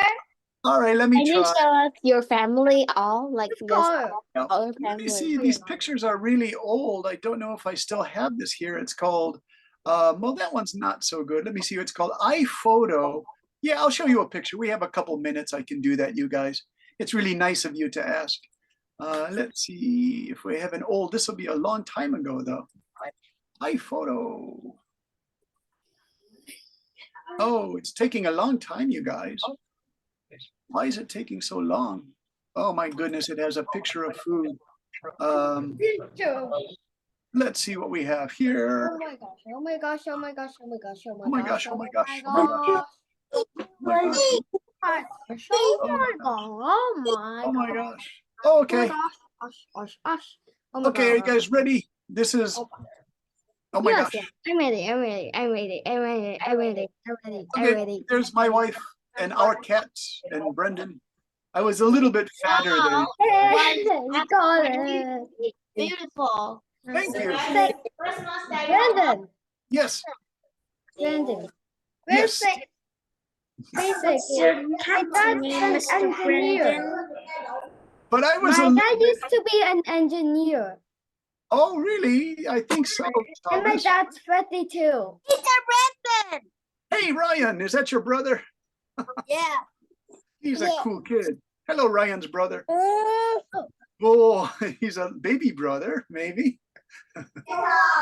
All right, let me Can you try. show us your family all? Like this Sure. all Let family. me see. These pictures are really old. I don't know if I still have this here. It's called, well, that one's not so good. Let me see. It's called iPhoto. Yeah, I'll show you a picture. We have a couple minutes. I can do that, you guys. It's really nice of you to ask. Let's see if we have an old. This will be a long time ago, though. iPhoto. Oh, it's taking a long time, you guys. Why is it taking so long? Oh my goodness, it has a picture of food. Let's see what we have here. Oh my gosh, oh my gosh, oh my gosh, oh my gosh, oh Oh my gosh, oh my gosh, oh my gosh. gosh. Oh my gosh. Oh my Oh my gosh. Oh, okay. Okay, are you guys ready? This is, oh my Yes, gosh. I'm ready, I'm ready, I'm ready, I'm ready, I'm ready, I'm ready, I'm Okay, ready. there's my wife and our cats and Brendan. I was a little bit fatter than. You got it. Beautiful. Thank you. Brandon, Yes, Brandon. yes. Basic. My dad's an engineer. But I was a My little dad bit, used to be an engineer. oh, really? I think so. And my Thomas. dad's 52. Teacher Brendan. Hey, Ryan, is that your brother? Yeah. He's a Yeah. cool kid. Hello, Ryan's brother. Oh, Oh, he's a baby brother, maybe.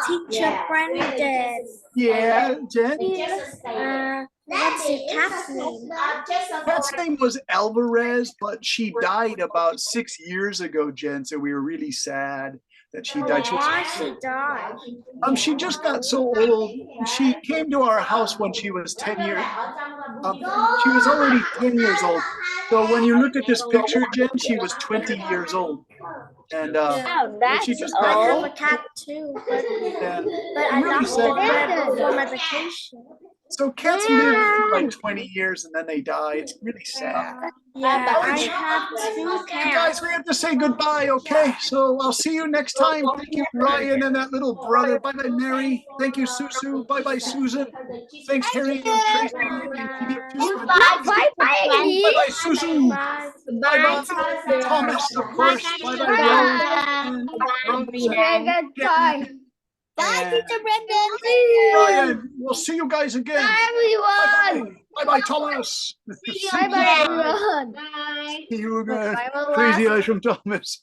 Teacher Brendan. Yeah, Jen. What's your cat's name? Cat's name was Alvarez, but she died about 6 years ago, Jen. So we were really sad that she died. She was- Why she died? she just got so old. She came to our house when she was 10 years. She was already 10 years old. So when you look at this picture, Jen, she was 20 years old. And Oh, that's she just all. got I have home. a cat too, but And I I'm really lost sad. it for my vacation. So cats live for like 20 years and then they die. It's really sad. Yeah, but I Alright. have two You cats. guys, we have to say goodbye, okay? So I'll see you next time. Thank you, Ryan, and that little brother. Bye-bye, Mary. Thank you, Susu. Bye-bye, Susan. Thanks, Harry and Tracy. And Bye bye. Bye-bye, Susu. Bye. Bye-bye, Thomas, of course. Bye-bye, Rose. And Rose and Jen. Bye, And Teacher Brendan. Ryan, we'll see you guys again. Bye, everyone. Bye-bye, Thomas. Bye bye, everyone. See you again. Bye, Mama. Crazy eyes from Thomas.